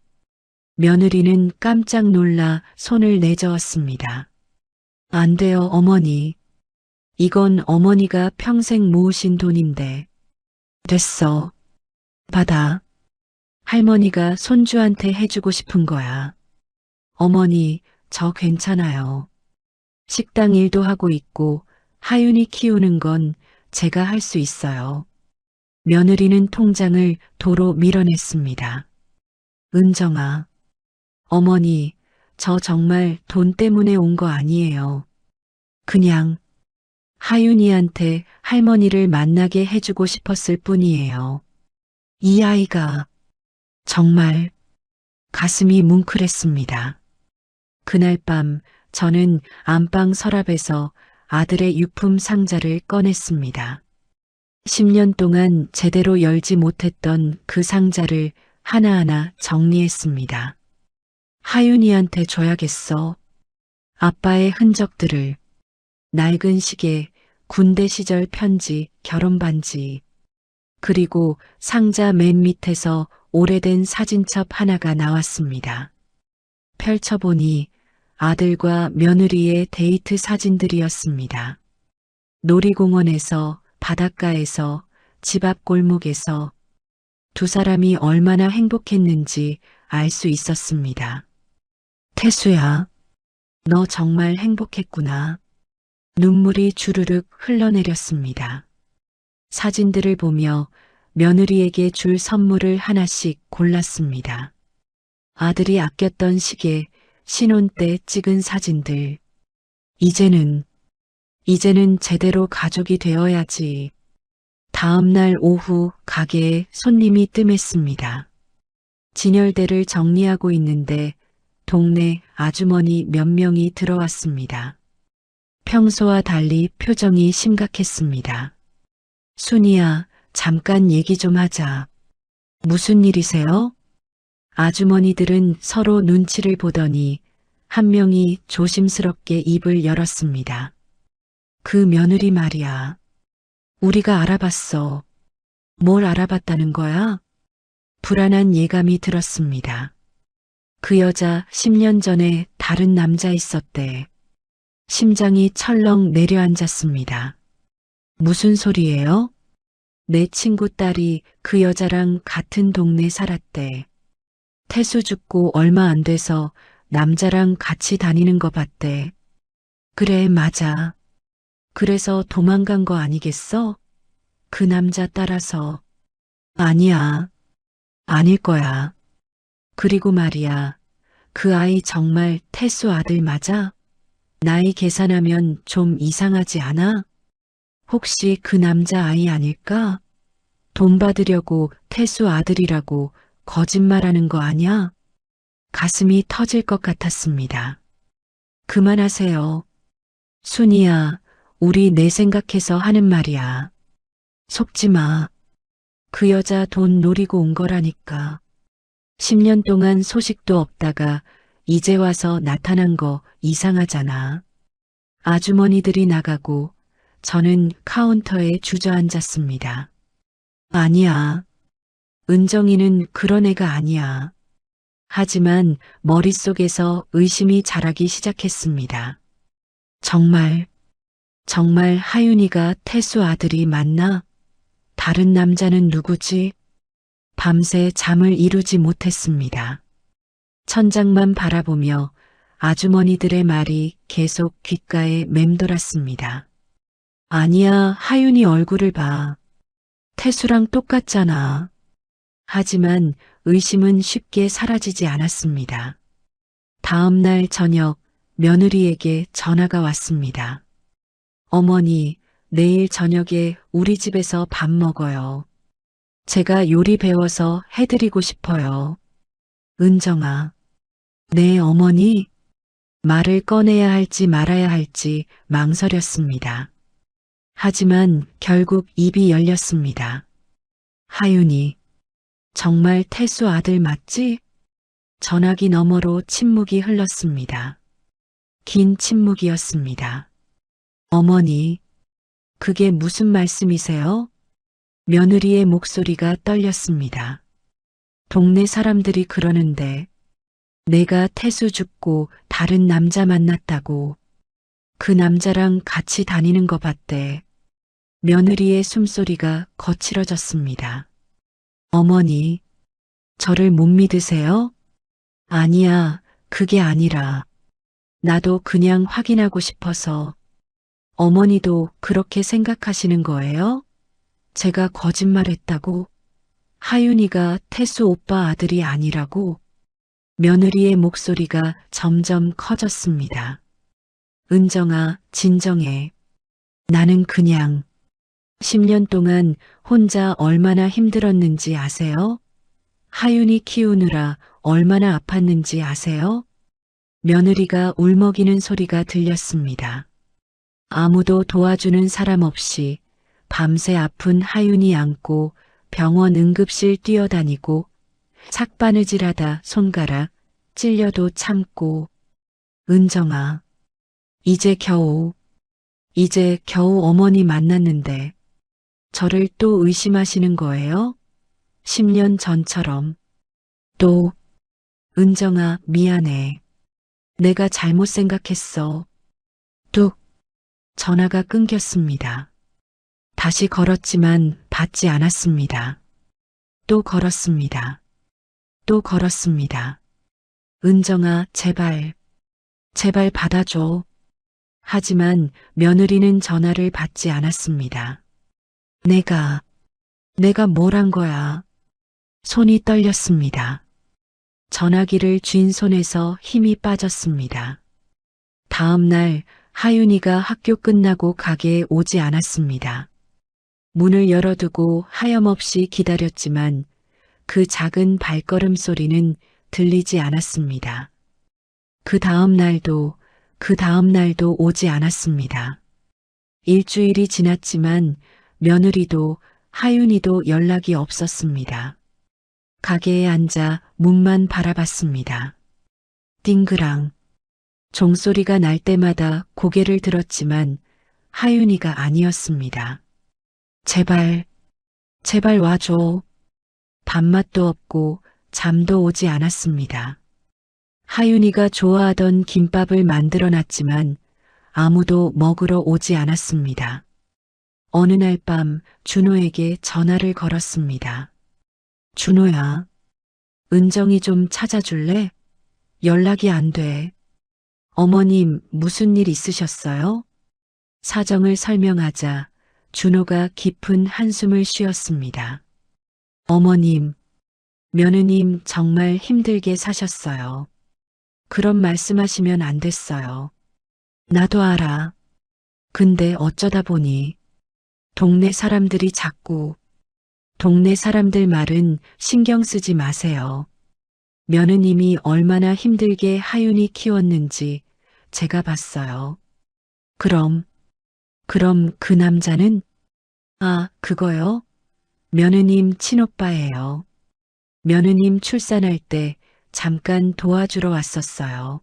[SPEAKER 1] 며느리는 깜짝 놀라 손을 내저었습니다. 안 돼요, 어머니. 이건 어머니가 평생 모으신 돈인데. 됐어. 받아. 할머니가 손주한테 해주고 싶은 거야. 어머니, 저 괜찮아요. 식당 일도 하고 있고 하윤이 키우는 건 제가 할 수 있어요. 며느리는 통장을 도로 밀어냈습니다. 은정아, 어머니, 저 정말 돈 때문에 온 거 아니에요. 그냥 하윤이한테 할머니를 만나게 해주고 싶었을 뿐이에요. 이 아이가 정말 가슴이 뭉클했습니다. 그날 밤 저는 안방 서랍에서 아들의 유품 상자를 꺼냈습니다. 10년 동안 제대로 열지 못했던 그 상자를 하나하나 정리했습니다. 하윤이한테 줘야겠어. 아빠의 흔적들을, 낡은 시계, 군대 시절 편지, 결혼 반지, 그리고 상자 맨 밑에서 오래된 사진첩 하나가 나왔습니다. 펼쳐보니 아들과 며느리의 데이트 사진들이었습니다. 놀이공원에서, 바닷가에서, 집 앞 골목에서 두 사람이 얼마나 행복했는지 알 수 있었습니다. 태수야, 너 정말 행복했구나. 눈물이 주르륵 흘러내렸습니다. 사진들을 보며 며느리에게 줄 선물을 하나씩 골랐습니다. 아들이 아꼈던 시계, 신혼 때 찍은 사진들. 이제는 제대로 가족이 되어야지. 다음 날 오후 가게에 손님이 뜸했습니다. 진열대를 정리하고 있는데 동네 아주머니 몇 명이 들어왔습니다. 평소와 달리 표정이 심각했습니다. 순이야, 잠깐 얘기 좀 하자. 무슨 일이세요? 아주머니들은 서로 눈치를 보더니 한 명이 조심스럽게 입을 열었습니다. 그 며느리 말이야. 우리가 알아봤어. 뭘 알아봤다는 거야? 불안한 예감이 들었습니다. 그 여자 10년 전에 다른 남자 있었대. 심장이 철렁 내려앉았습니다. 무슨 소리예요? 내 친구 딸이 그 여자랑 같은 동네 살았대. 태수 죽고 얼마 안 돼서 남자랑 같이 다니는 거 봤대. 그래, 맞아. 그래서 도망간 거 아니겠어? 그 남자 따라서. 아니야. 아닐 거야. 그리고 말이야. 그 아이 정말 태수 아들 맞아? 나이 계산하면 좀 이상하지 않아? 혹시 그 남자 아이 아닐까? 돈 받으려고 태수 아들이라고 거짓말하는 거 아냐? 가슴이 터질 것 같았습니다. 그만하세요. 순이야, 우리 내 생각해서 하는 말이야. 속지 마. 그 여자 돈 노리고 온 거라니까. 10년 동안 소식도 없다가 이제 와서 나타난 거 이상하잖아. 아주머니들이 나가고 저는 카운터에 주저앉았습니다. 아니야. 은정이는 그런 애가 아니야. 하지만 머릿속에서 의심이 자라기 시작했습니다. 정말 하윤이가 태수 아들이 맞나? 다른 남자는 누구지? 밤새 잠을 이루지 못했습니다. 천장만 바라보며 아주머니들의 말이 계속 귓가에 맴돌았습니다. 아니야, 하윤이 얼굴을 봐. 태수랑 똑같잖아. 하지만 의심은 쉽게 사라지지 않았습니다. 다음 날 저녁 며느리에게 전화가 왔습니다. 어머니, 내일 저녁에 우리 집에서 밥 먹어요. 제가 요리 배워서 해드리고 싶어요. 은정아. 네, 어머니. 말을 꺼내야 할지 말아야 할지 망설였습니다. 하지만 결국 입이 열렸습니다. 하윤이. 정말 태수 아들 맞지? 전화기 너머로 침묵이 흘렀습니다. 긴 침묵이었습니다. 어머니, 그게 무슨 말씀이세요? 며느리의 목소리가 떨렸습니다. 동네 사람들이 그러는데 내가 태수 죽고 다른 남자 만났다고. 그 남자랑 같이 다니는 거 봤대. 며느리의 숨소리가 거칠어졌습니다. 어머니, 저를 못 믿으세요? 아니야, 그게 아니라 나도 그냥 확인하고 싶어서. 어머니도 그렇게 생각하시는 거예요? 제가 거짓말했다고? 하윤이가 태수 오빠 아들이 아니라고? 며느리의 목소리가 점점 커졌습니다. 은정아, 진정해. 나는 그냥 10년 동안 혼자 얼마나 힘들었는지 아세요? 하윤이 키우느라 얼마나 아팠는지 아세요? 며느리가 울먹이는 소리가 들렸습니다. 아무도 도와주는 사람 없이 밤새 아픈 하윤이 안고 병원 응급실 뛰어다니고 삭바느질하다 손가락 찔려도 참고. 은정아, 이제 겨우 어머니 만났는데 저를 또 의심하시는 거예요? 10년 전처럼. 또, 은정아, 미안해. 내가 잘못 생각했어. 뚝, 전화가 끊겼습니다. 다시 걸었지만 받지 않았습니다. 또 걸었습니다. 또 걸었습니다. 은정아, 제발 받아줘. 하지만 며느리는 전화를 받지 않았습니다. 내가 뭘 한 거야? 손이 떨렸습니다. 전화기를 쥔 손에서 힘이 빠졌습니다. 다음 날 하윤이가 학교 끝나고 가게에 오지 않았습니다. 문을 열어두고 하염없이 기다렸지만 그 작은 발걸음 소리는 들리지 않았습니다. 그 다음 날도 그 다음 날도 오지 않았습니다. 일주일이 지났지만 며느리도 하윤이도 연락이 없었습니다. 가게에 앉아 문만 바라봤습니다. 띵그랑. 종소리가 날 때마다 고개를 들었지만 하윤이가 아니었습니다. 제발, 제발 와줘. 밥맛도 없고 잠도 오지 않았습니다. 하윤이가 좋아하던 김밥을 만들어 놨지만 아무도 먹으러 오지 않았습니다. 어느 날 밤 준호에게 전화를 걸었습니다. 준호야, 은정이 좀 찾아줄래? 연락이 안 돼. 어머님, 무슨 일 있으셨어요? 사정을 설명하자 준호가 깊은 한숨을 쉬었습니다. 어머님, 며느님 정말 힘들게 사셨어요. 그런 말씀하시면 안 됐어요. 나도 알아. 근데 어쩌다 보니 동네 사람들이 자꾸 동네 사람들 말은 신경 쓰지 마세요. 며느님이 얼마나 힘들게 하윤이 키웠는지 제가 봤어요. 그럼 그 남자는? 아, 그거요? 며느님 친오빠예요. 며느님 출산할 때 잠깐 도와주러 왔었어요.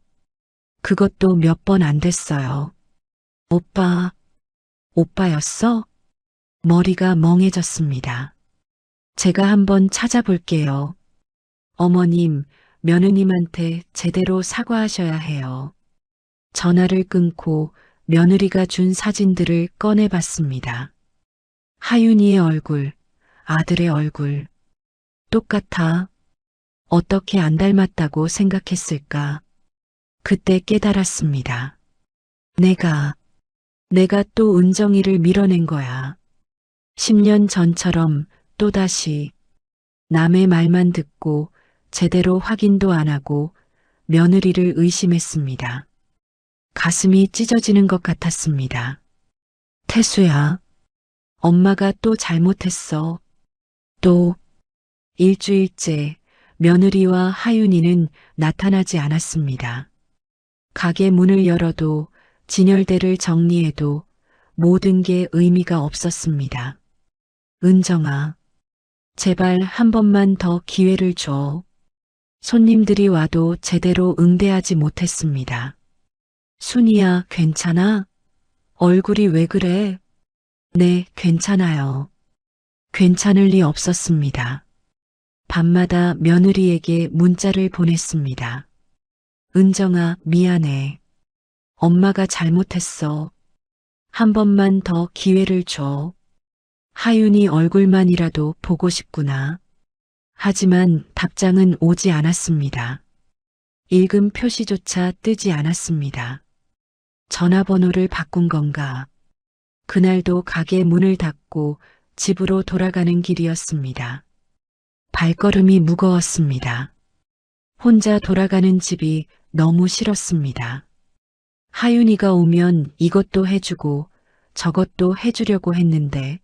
[SPEAKER 1] 그것도 몇 번 안 됐어요. 오빠였어? 머리가 멍해졌습니다. 제가 한번 찾아볼게요. 어머님, 며느님한테 제대로 사과하셔야 해요. 전화를 끊고 며느리가 준 사진들을 꺼내봤습니다. 하윤이의 얼굴, 아들의 얼굴. 똑같아. 어떻게 안 닮았다고 생각했을까? 그때 깨달았습니다. 내가 또 은정이를 밀어낸 거야. 10년 전처럼 또다시 남의 말만 듣고 제대로 확인도 안 하고 며느리를 의심했습니다. 가슴이 찢어지는 것 같았습니다. 태수야, 엄마가 또 잘못했어. 또 일주일째 며느리와 하윤이는 나타나지 않았습니다. 가게 문을 열어도 진열대를 정리해도 모든 게 의미가 없었습니다. 은정아, 제발 한 번만 더 기회를 줘. 손님들이 와도 제대로 응대하지 못했습니다. 순이야, 괜찮아? 얼굴이 왜 그래? 네, 괜찮아요. 괜찮을 리 없었습니다. 밤마다 며느리에게 문자를 보냈습니다. 은정아, 미안해. 엄마가 잘못했어. 한 번만 더 기회를 줘. 하윤이 얼굴만이라도 보고 싶구나. 하지만 답장은 오지 않았습니다. 읽음 표시조차 뜨지 않았습니다. 전화번호를 바꾼 건가? 그날도 가게 문을 닫고 집으로 돌아가는 길이었습니다. 발걸음이 무거웠습니다. 혼자 돌아가는 집이 너무 싫었습니다. 하윤이가 오면 이것도 해주고 저것도 해주려고 했는데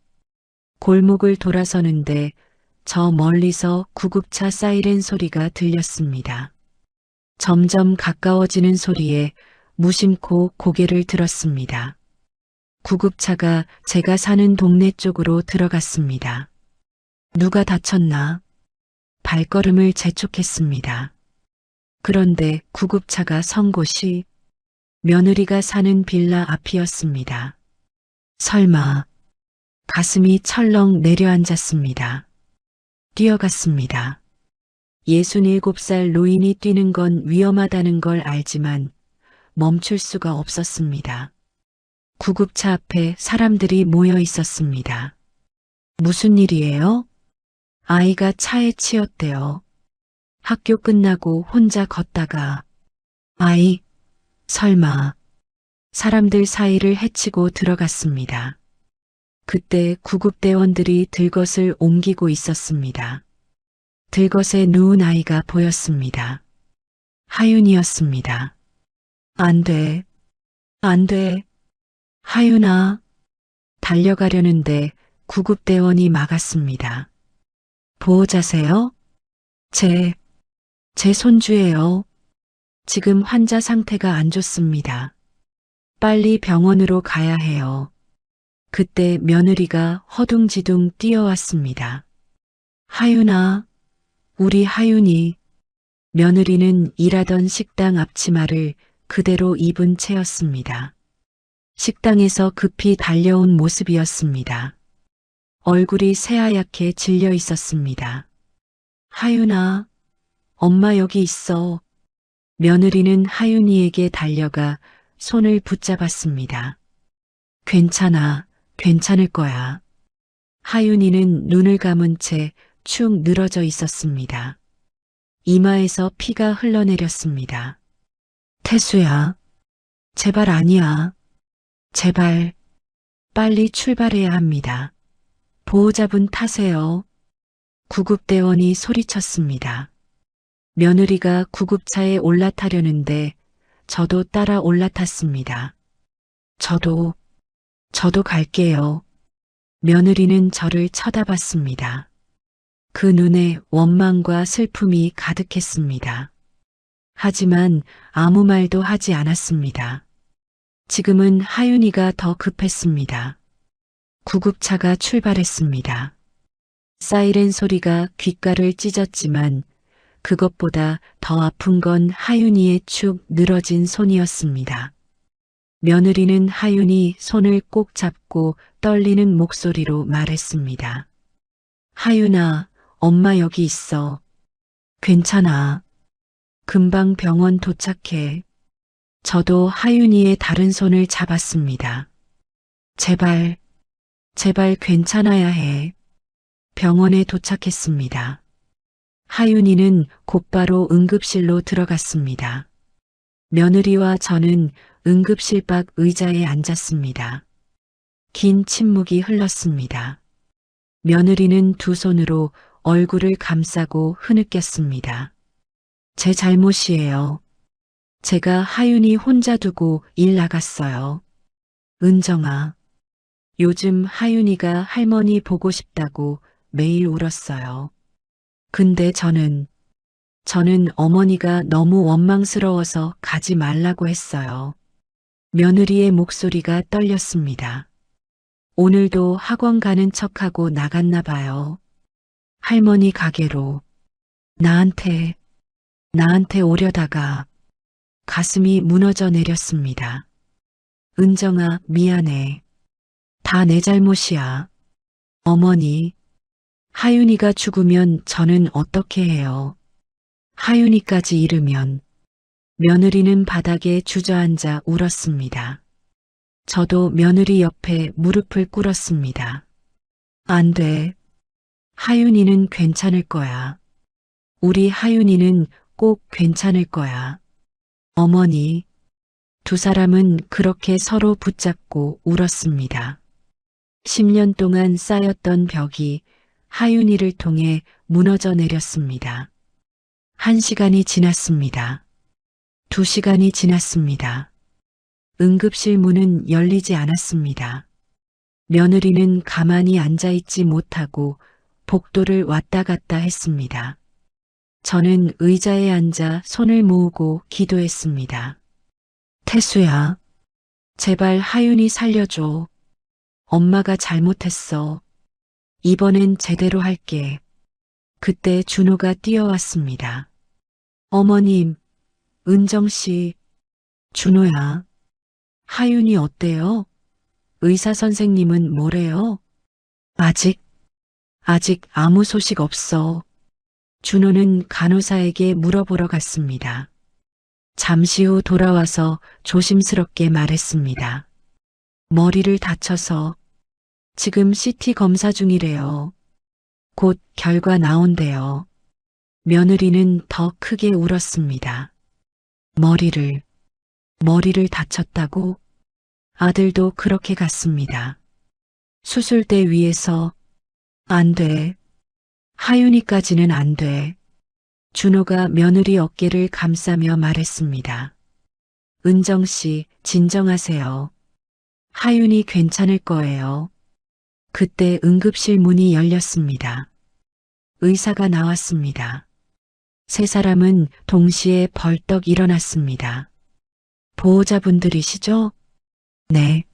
[SPEAKER 1] 골목을 돌아서는데 저 멀리서 구급차 사이렌 소리가 들렸습니다. 점점 가까워지는 소리에 무심코 고개를 들었습니다. 구급차가 제가 사는 동네 쪽으로 들어갔습니다. 누가 다쳤나? 발걸음을 재촉했습니다. 그런데 구급차가 선 곳이 며느리가 사는 빌라 앞이었습니다. 설마. 가슴이 철렁 내려앉았습니다. 뛰어갔습니다. 67살 노인이 뛰는 건 위험하다는 걸 알지만 멈출 수가 없었습니다. 구급차 앞에 사람들이 모여 있었습니다. 무슨 일이에요? 아이가 차에 치였대요. 학교 끝나고 혼자 걷다가 아이, 설마. 사람들 사이를 헤치고 들어갔습니다. 그때 구급대원들이 들것을 옮기고 있었습니다. 들것에 누운 아이가 보였습니다. 하윤이었습니다. 안 돼. 안 돼. 하윤아. 달려가려는데 구급대원이 막았습니다. 보호자세요? 제 손주예요. 지금 환자 상태가 안 좋습니다. 빨리 병원으로 가야 해요. 그때 며느리가 허둥지둥 뛰어왔습니다. 하윤아, 우리 하윤이. 며느리는 일하던 식당 앞치마를 그대로 입은 채였습니다. 식당에서 급히 달려온 모습이었습니다. 얼굴이 새하얗게 질려 있었습니다. 하윤아, 엄마 여기 있어. 며느리는 하윤이에게 달려가 손을 붙잡았습니다. 괜찮아, 괜찮을 거야. 하윤이는 눈을 감은 채 축 늘어져 있었습니다. 이마에서 피가 흘러내렸습니다. 태수야, 제발 아니야. 제발, 빨리 출발해야 합니다. 보호자분 타세요. 구급대원이 소리쳤습니다. 며느리가 구급차에 올라타려는데 저도 따라 올라탔습니다. 저도 갈게요. 며느리는 저를 쳐다봤습니다. 그 눈에 원망과 슬픔이 가득했습니다. 하지만 아무 말도 하지 않았습니다. 지금은 하윤이가 더 급했습니다. 구급차가 출발했습니다. 사이렌 소리가 귓가를 찢었지만 그것보다 더 아픈 건 하윤이의 축 늘어진 손이었습니다. 며느리는 하윤이 손을 꼭 잡고 떨리는 목소리로 말했습니다. 하윤아, 엄마 여기 있어. 괜찮아. 금방 병원 도착해. 저도 하윤이의 다른 손을 잡았습니다. 제발 괜찮아야 해. 병원에 도착했습니다. 하윤이는 곧바로 응급실로 들어갔습니다. 며느리와 저는 응급실 밖 의자에 앉았습니다. 긴 침묵이 흘렀습니다. 며느리는 두 손으로 얼굴을 감싸고 흐느꼈습니다. 제 잘못이에요. 제가 하윤이 혼자 두고 일 나갔어요. 은정아, 요즘 하윤이가 할머니 보고 싶다고 매일 울었어요. 근데 저는 어머니가 너무 원망스러워서 가지 말라고 했어요. 며느리의 목소리가 떨렸습니다. 오늘도 학원 가는 척하고 나갔나 봐요. 할머니 가게로. 나한테 오려다가 가슴이 무너져 내렸습니다. 은정아, 미안해. 다 내 잘못이야. 어머니, 하윤이가 죽으면 저는 어떻게 해요? 하윤이까지 잃으면. 며느리는 바닥에 주저앉아 울었습니다. 저도 며느리 옆에 무릎을 꿇었습니다. 안 돼. 하윤이는 괜찮을 거야. 우리 하윤이는 꼭 괜찮을 거야. 어머니. 두 사람은 그렇게 서로 붙잡고 울었습니다. 10년 동안 쌓였던 벽이 하윤이를 통해 무너져 내렸습니다. 1시간이 지났습니다. 2시간이 지났습니다. 응급실 문은 열리지 않았습니다. 며느리는 가만히 앉아있지 못하고 복도를 왔다 갔다 했습니다. 저는 의자에 앉아 손을 모으고 기도했습니다. 태수야, 제발 하윤이 살려줘. 엄마가 잘못했어. 이번엔 제대로 할게. 그때 준호가 뛰어왔습니다. 어머님, 은정씨, 준호야. 하윤이 어때요? 의사 선생님은 뭐래요? 아직 아무 소식 없어. 준호는 간호사에게 물어보러 갔습니다. 잠시 후 돌아와서 조심스럽게 말했습니다. 머리를 다쳐서 지금 CT 검사 중이래요. 곧 결과 나온대요. 며느리는 더 크게 울었습니다. 머리를 다쳤다고? 아들도 그렇게 갔습니다. 수술대 위에서 안 돼. 하윤이까지는 안 돼. 준호가 며느리 어깨를 감싸며 말했습니다. 은정 씨, 진정하세요. 하윤이 괜찮을 거예요. 그때 응급실 문이 열렸습니다. 의사가 나왔습니다. 세 사람은 동시에 벌떡 일어났습니다. 보호자분들이시죠? 네,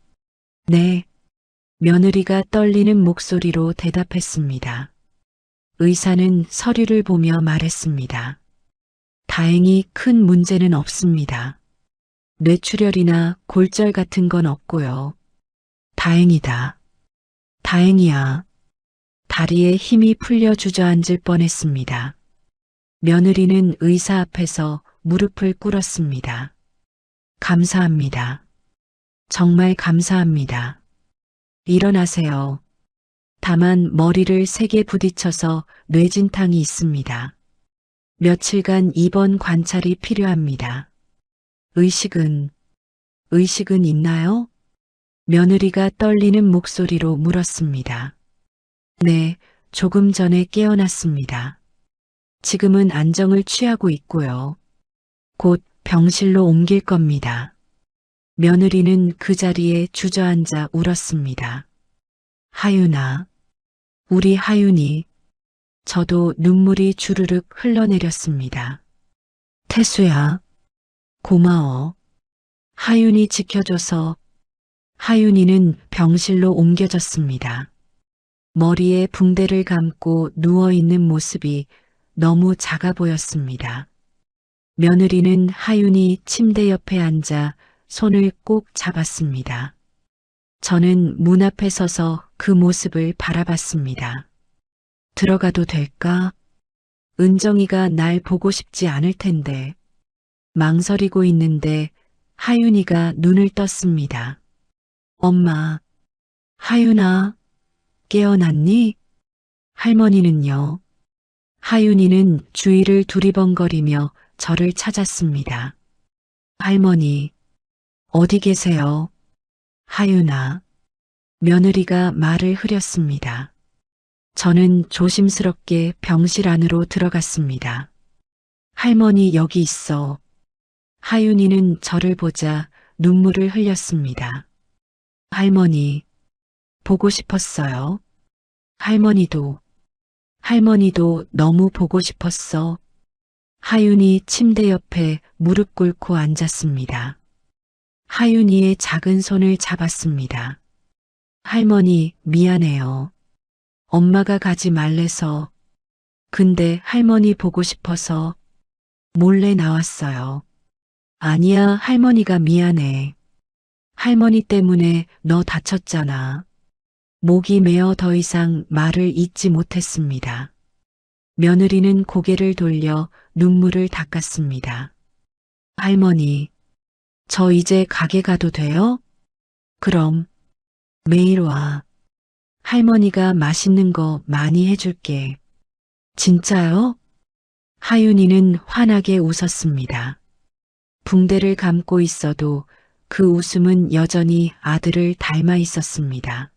[SPEAKER 1] 네. 며느리가 떨리는 목소리로 대답했습니다. 의사는 서류를 보며 말했습니다. 다행히 큰 문제는 없습니다. 뇌출혈이나 골절 같은 건 없고요. 다행이다. 다행이야. 다리에 힘이 풀려 주저앉을 뻔했습니다. 며느리는 의사 앞에서 무릎을 꿇었습니다. 감사합니다. 정말 감사합니다. 일어나세요. 다만 머리를 세게 부딪혀서 뇌진탕이 있습니다. 며칠간 입원 관찰이 필요합니다. 의식은 있나요? 며느리가 떨리는 목소리로 물었습니다. 네, 조금 전에 깨어났습니다. 지금은 안정을 취하고 있고요. 곧 병실로 옮길 겁니다. 며느리는 그 자리에 주저앉아 울었습니다. 하윤아, 우리 하윤이. 저도 눈물이 주르륵 흘러내렸습니다. 태수야, 고마워. 하윤이 지켜줘서. 하윤이는 병실로 옮겨졌습니다. 머리에 붕대를 감고 누워있는 모습이 너무 작아 보였습니다. 며느리는 하윤이 침대 옆에 앉아 손을 꼭 잡았습니다. 저는 문 앞에 서서 그 모습을 바라봤습니다. 들어가도 될까? 은정이가 날 보고 싶지 않을 텐데. 망설이고 있는데 하윤이가 눈을 떴습니다. 엄마, 하윤아, 깨어났니? 할머니는요? 하윤이는 주위를 두리번거리며 저를 찾았습니다. 할머니, 어디 계세요? 하윤아. 며느리가 말을 흐렸습니다. 저는 조심스럽게 병실 안으로 들어갔습니다. 할머니 여기 있어. 하윤이는 저를 보자 눈물을 흘렸습니다. 할머니, 보고 싶었어요. 할머니도 너무 보고 싶었어. 하윤이 침대 옆에 무릎 꿇고 앉았습니다. 하윤이의 작은 손을 잡았습니다. 할머니, 미안해요. 엄마가 가지 말래서. 근데 할머니 보고 싶어서 몰래 나왔어요. 아니야, 할머니가 미안해. 할머니 때문에 너 다쳤잖아. 목이 메어 더 이상 말을 잇지 못했습니다. 며느리는 고개를 돌려 눈물을 닦았습니다. 할머니, 저 이제 가게 가도 돼요? 그럼 매일 와. 할머니가 맛있는 거 많이 해줄게. 진짜요? 하윤이는 환하게 웃었습니다. 붕대를 감고 있어도 그 웃음은 여전히 아들을 닮아 있었습니다.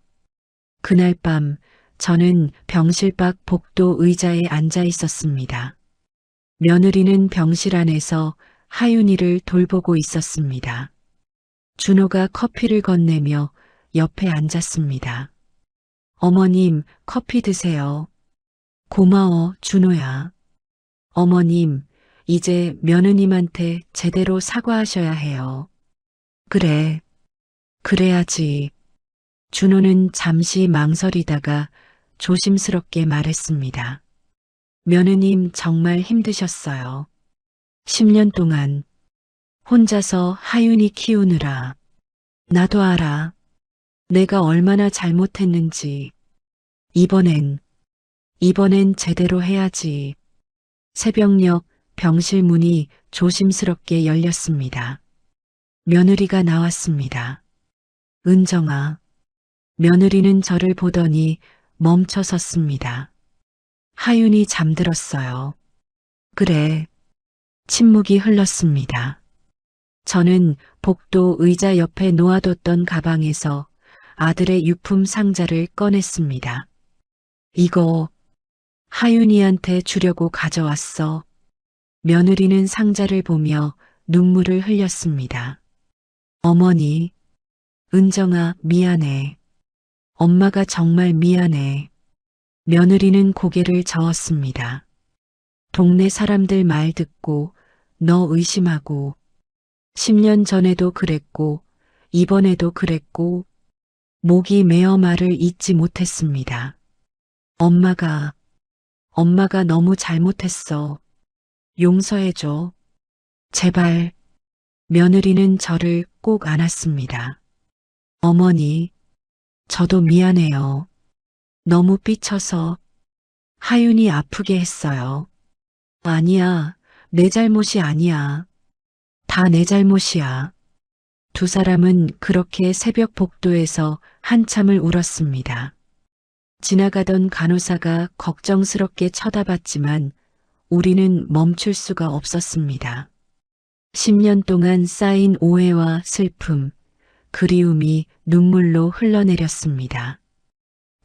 [SPEAKER 1] 그날 밤 저는 병실 밖 복도 의자에 앉아 있었습니다. 며느리는 병실 안에서 하윤이를 돌보고 있었습니다. 준호가 커피를 건네며 옆에 앉았습니다. 어머님, 커피 드세요. 고마워, 준호야. 어머님, 이제 며느님한테 제대로 사과하셔야 해요. 그래, 그래야지. 준호는 잠시 망설이다가 조심스럽게 말했습니다. 며느님 정말 힘드셨어요. 10년 동안 혼자서 하윤이 키우느라. 나도 알아. 내가 얼마나 잘못했는지. 이번엔 제대로 해야지. 새벽녘 병실 문이 조심스럽게 열렸습니다. 며느리가 나왔습니다. 은정아. 며느리는 저를 보더니 멈춰 섰습니다. 하윤이 잠들었어요. 그래. 침묵이 흘렀습니다. 저는 복도 의자 옆에 놓아뒀던 가방에서 아들의 유품 상자를 꺼냈습니다. 이거 하윤이한테 주려고 가져왔어. 며느리는 상자를 보며 눈물을 흘렸습니다. 어머니, 은정아, 미안해. 엄마가 정말 미안해. 며느리는 고개를 저었습니다. 동네 사람들 말 듣고 너 의심하고 10년 전에도 그랬고 이번에도 그랬고 목이 메어 말을 잇지 못했습니다. 엄마가 너무 잘못했어. 용서해줘. 제발. 며느리는 저를 꼭 안았습니다. 어머니, 저도 미안해요. 너무 삐쳐서 하윤이 아프게 했어요. 아니야, 내 잘못이 아니야. 다 내 잘못이야. 두 사람은 그렇게 새벽 복도에서 한참을 울었습니다. 지나가던 간호사가 걱정스럽게 쳐다봤지만 우리는 멈출 수가 없었습니다. 10년 동안 쌓인 오해와 슬픔, 그리움이 눈물로 흘러내렸습니다.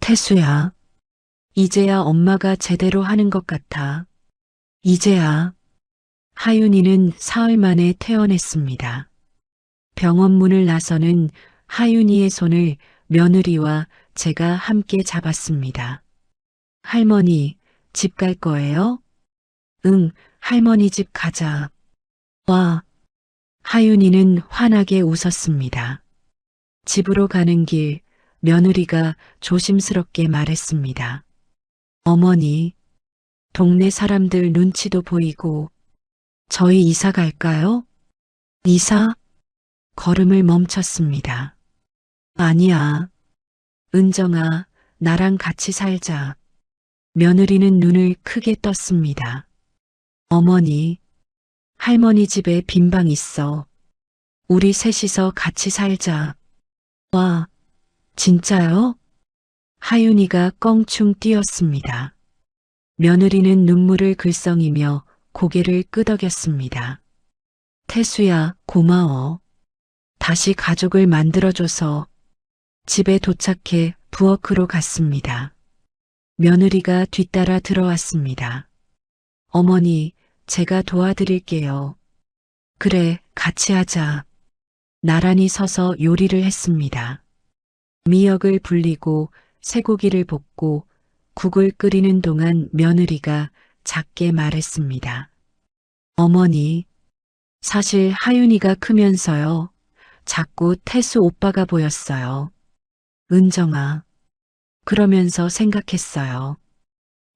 [SPEAKER 1] 태수야, 이제야 엄마가 제대로 하는 것 같아. 이제야. 하윤이는 사흘 만에 퇴원했습니다. 병원 문을 나서는 하윤이의 손을 며느리와 제가 함께 잡았습니다. 할머니, 집 갈 거예요? 응, 할머니 집 가자. 와. 하윤이는 환하게 웃었습니다. 집으로 가는 길, 며느리가 조심스럽게 말했습니다. 어머니, 동네 사람들 눈치도 보이고, 저희 이사 갈까요? 이사? 걸음을 멈췄습니다. 아니야. 은정아, 나랑 같이 살자. 며느리는 눈을 크게 떴습니다. 어머니, 할머니 집에 빈 방 있어. 우리 셋이서 같이 살자. 와, 진짜요? 하윤이가 껑충 뛰었습니다. 며느리는 눈물을 글썽이며 고개를 끄덕였습니다. 태수야, 고마워. 다시 가족을 만들어줘서. 집에 도착해 부엌으로 갔습니다. 며느리가 뒤따라 들어왔습니다. 어머니, 제가 도와드릴게요. 그래, 같이 하자. 나란히 서서 요리를 했습니다. 미역을 불리고 쇠고기를 볶고 국을 끓이는 동안 며느리가 작게 말했습니다. 어머니, 사실 하윤이가 크면서요. 자꾸 태수 오빠가 보였어요. 은정아. 그러면서 생각했어요.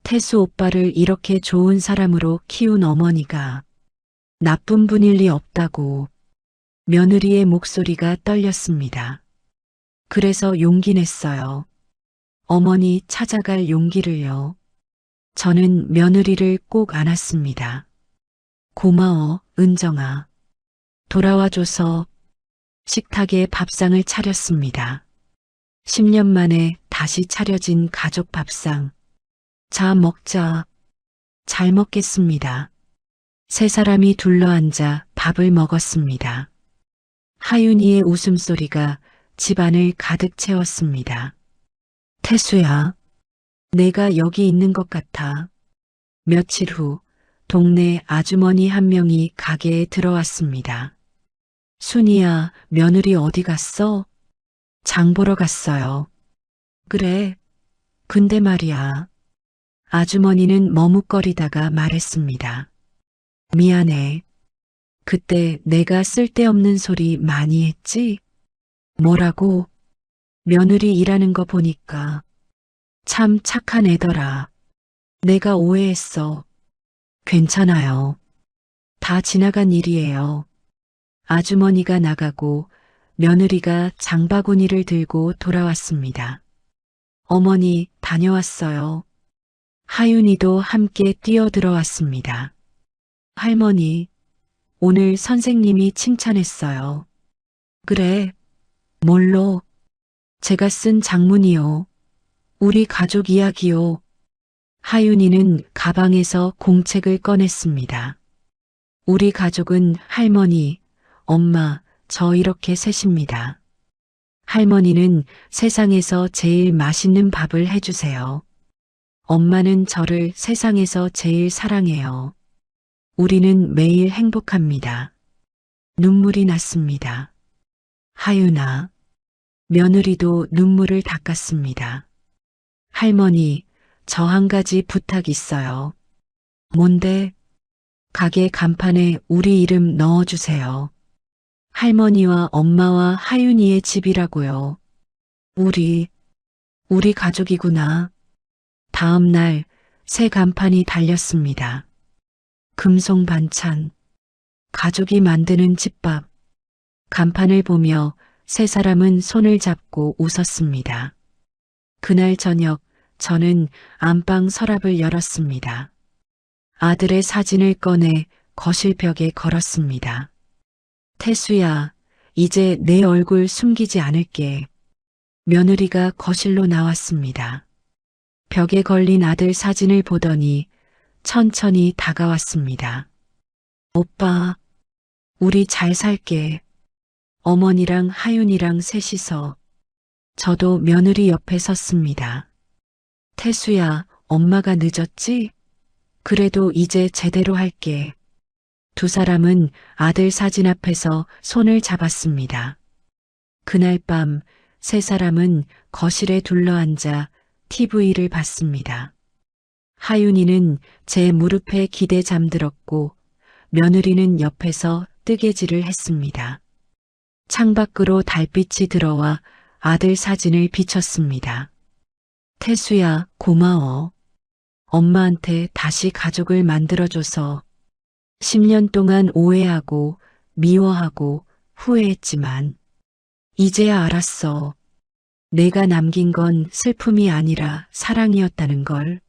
[SPEAKER 1] 태수 오빠를 이렇게 좋은 사람으로 키운 어머니가 나쁜 분일 리 없다고. 며느리의 목소리가 떨렸습니다. 그래서 용기 냈어요. 어머니 찾아갈 용기를요. 저는 며느리를 꼭 안았습니다. 고마워, 은정아. 돌아와줘서. 식탁에 밥상을 차렸습니다. 10년 만에 다시 차려진 가족 밥상. 자, 먹자. 잘 먹겠습니다. 세 사람이 둘러앉아 밥을 먹었습니다. 하윤이의 웃음소리가 집안을 가득 채웠습니다. 태수야, 내가 여기 있는 것 같아. 며칠 후 동네 아주머니 한 명이 가게에 들어왔습니다. 순이야, 며느리 어디 갔어? 장 보러 갔어요. 그래, 근데 말이야. 아주머니는 머뭇거리다가 말했습니다. 미안해. 그때 내가 쓸데없는 소리 많이 했지? 뭐라고? 며느리 일하는 거 보니까 참 착한 애더라. 내가 오해했어. 괜찮아요. 다 지나간 일이에요. 아주머니가 나가고 며느리가 장바구니를 들고 돌아왔습니다. 어머니, 다녀왔어요. 하윤이도 함께 뛰어들어왔습니다. 할머니, 오늘 선생님이 칭찬했어요. 그래, 뭘로? 제가 쓴 장문이요. 우리 가족 이야기요. 하윤이는 가방에서 공책을 꺼냈습니다. 우리 가족은 할머니, 엄마, 저 이렇게 셋입니다. 할머니는 세상에서 제일 맛있는 밥을 해주세요. 엄마는 저를 세상에서 제일 사랑해요. 우리는 매일 행복합니다. 눈물이 났습니다. 하윤아. 며느리도 눈물을 닦았습니다. 할머니, 저 한 가지 부탁 있어요. 뭔데? 가게 간판에 우리 이름 넣어주세요. 할머니와 엄마와 하윤이의 집이라고요. 우리 가족이구나. 다음 날 새 간판이 달렸습니다. 금송 반찬, 가족이 만드는 집밥. 간판을 보며 세 사람은 손을 잡고 웃었습니다. 그날 저녁 저는 안방 서랍을 열었습니다. 아들의 사진을 꺼내 거실 벽에 걸었습니다. 태수야, 이제 내 얼굴 숨기지 않을게. 며느리가 거실로 나왔습니다. 벽에 걸린 아들 사진을 보더니 천천히 다가왔습니다. 오빠, 우리 잘 살게. 어머니랑 하윤이랑 셋이서. 저도 며느리 옆에 섰습니다. 태수야, 엄마가 늦었지? 그래도 이제 제대로 할게. 두 사람은 아들 사진 앞에서 손을 잡았습니다. 그날 밤 세 사람은 거실에 둘러앉아 TV를 봤습니다. 하윤이는 제 무릎에 기대 잠들었고 며느리는 옆에서 뜨개질을 했습니다. 창밖으로 달빛이 들어와 아들 사진을 비췄습니다. 태수야, 고마워. 엄마한테 다시 가족을 만들어줘서 10년 동안 오해하고 미워하고 후회했지만 이제야 알았어. 내가 남긴 건 슬픔이 아니라 사랑이었다는 걸.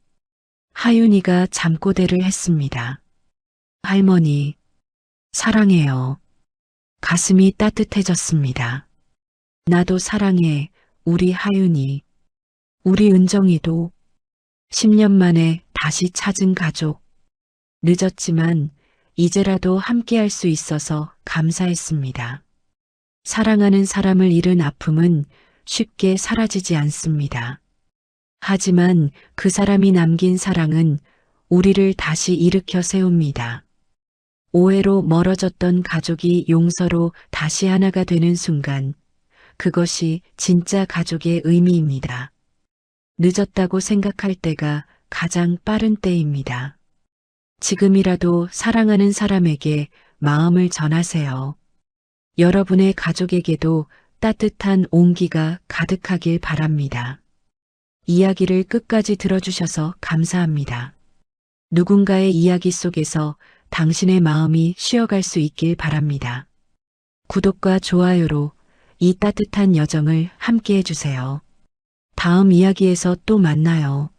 [SPEAKER 1] 하윤이가 잠꼬대를 했습니다. 할머니, 사랑해요. 가슴이 따뜻해졌습니다. 나도 사랑해, 우리 하윤이. 우리 은정이도 10년 만에 다시 찾은 가족. 늦었지만 이제라도 함께할 수 있어서 감사했습니다. 사랑하는 사람을 잃은 아픔은 쉽게 사라지지 않습니다. 하지만 그 사람이 남긴 사랑은 우리를 다시 일으켜 세웁니다. 오해로 멀어졌던 가족이 용서로 다시 하나가 되는 순간, 그것이 진짜 가족의 의미입니다. 늦었다고 생각할 때가 가장 빠른 때입니다. 지금이라도 사랑하는 사람에게 마음을 전하세요. 여러분의 가족에게도 따뜻한 온기가 가득하길 바랍니다. 이야기를 끝까지 들어주셔서 감사합니다. 누군가의 이야기 속에서 당신의 마음이 쉬어갈 수 있길 바랍니다. 구독과 좋아요로 이 따뜻한 여정을 함께 해주세요. 다음 이야기에서 또 만나요.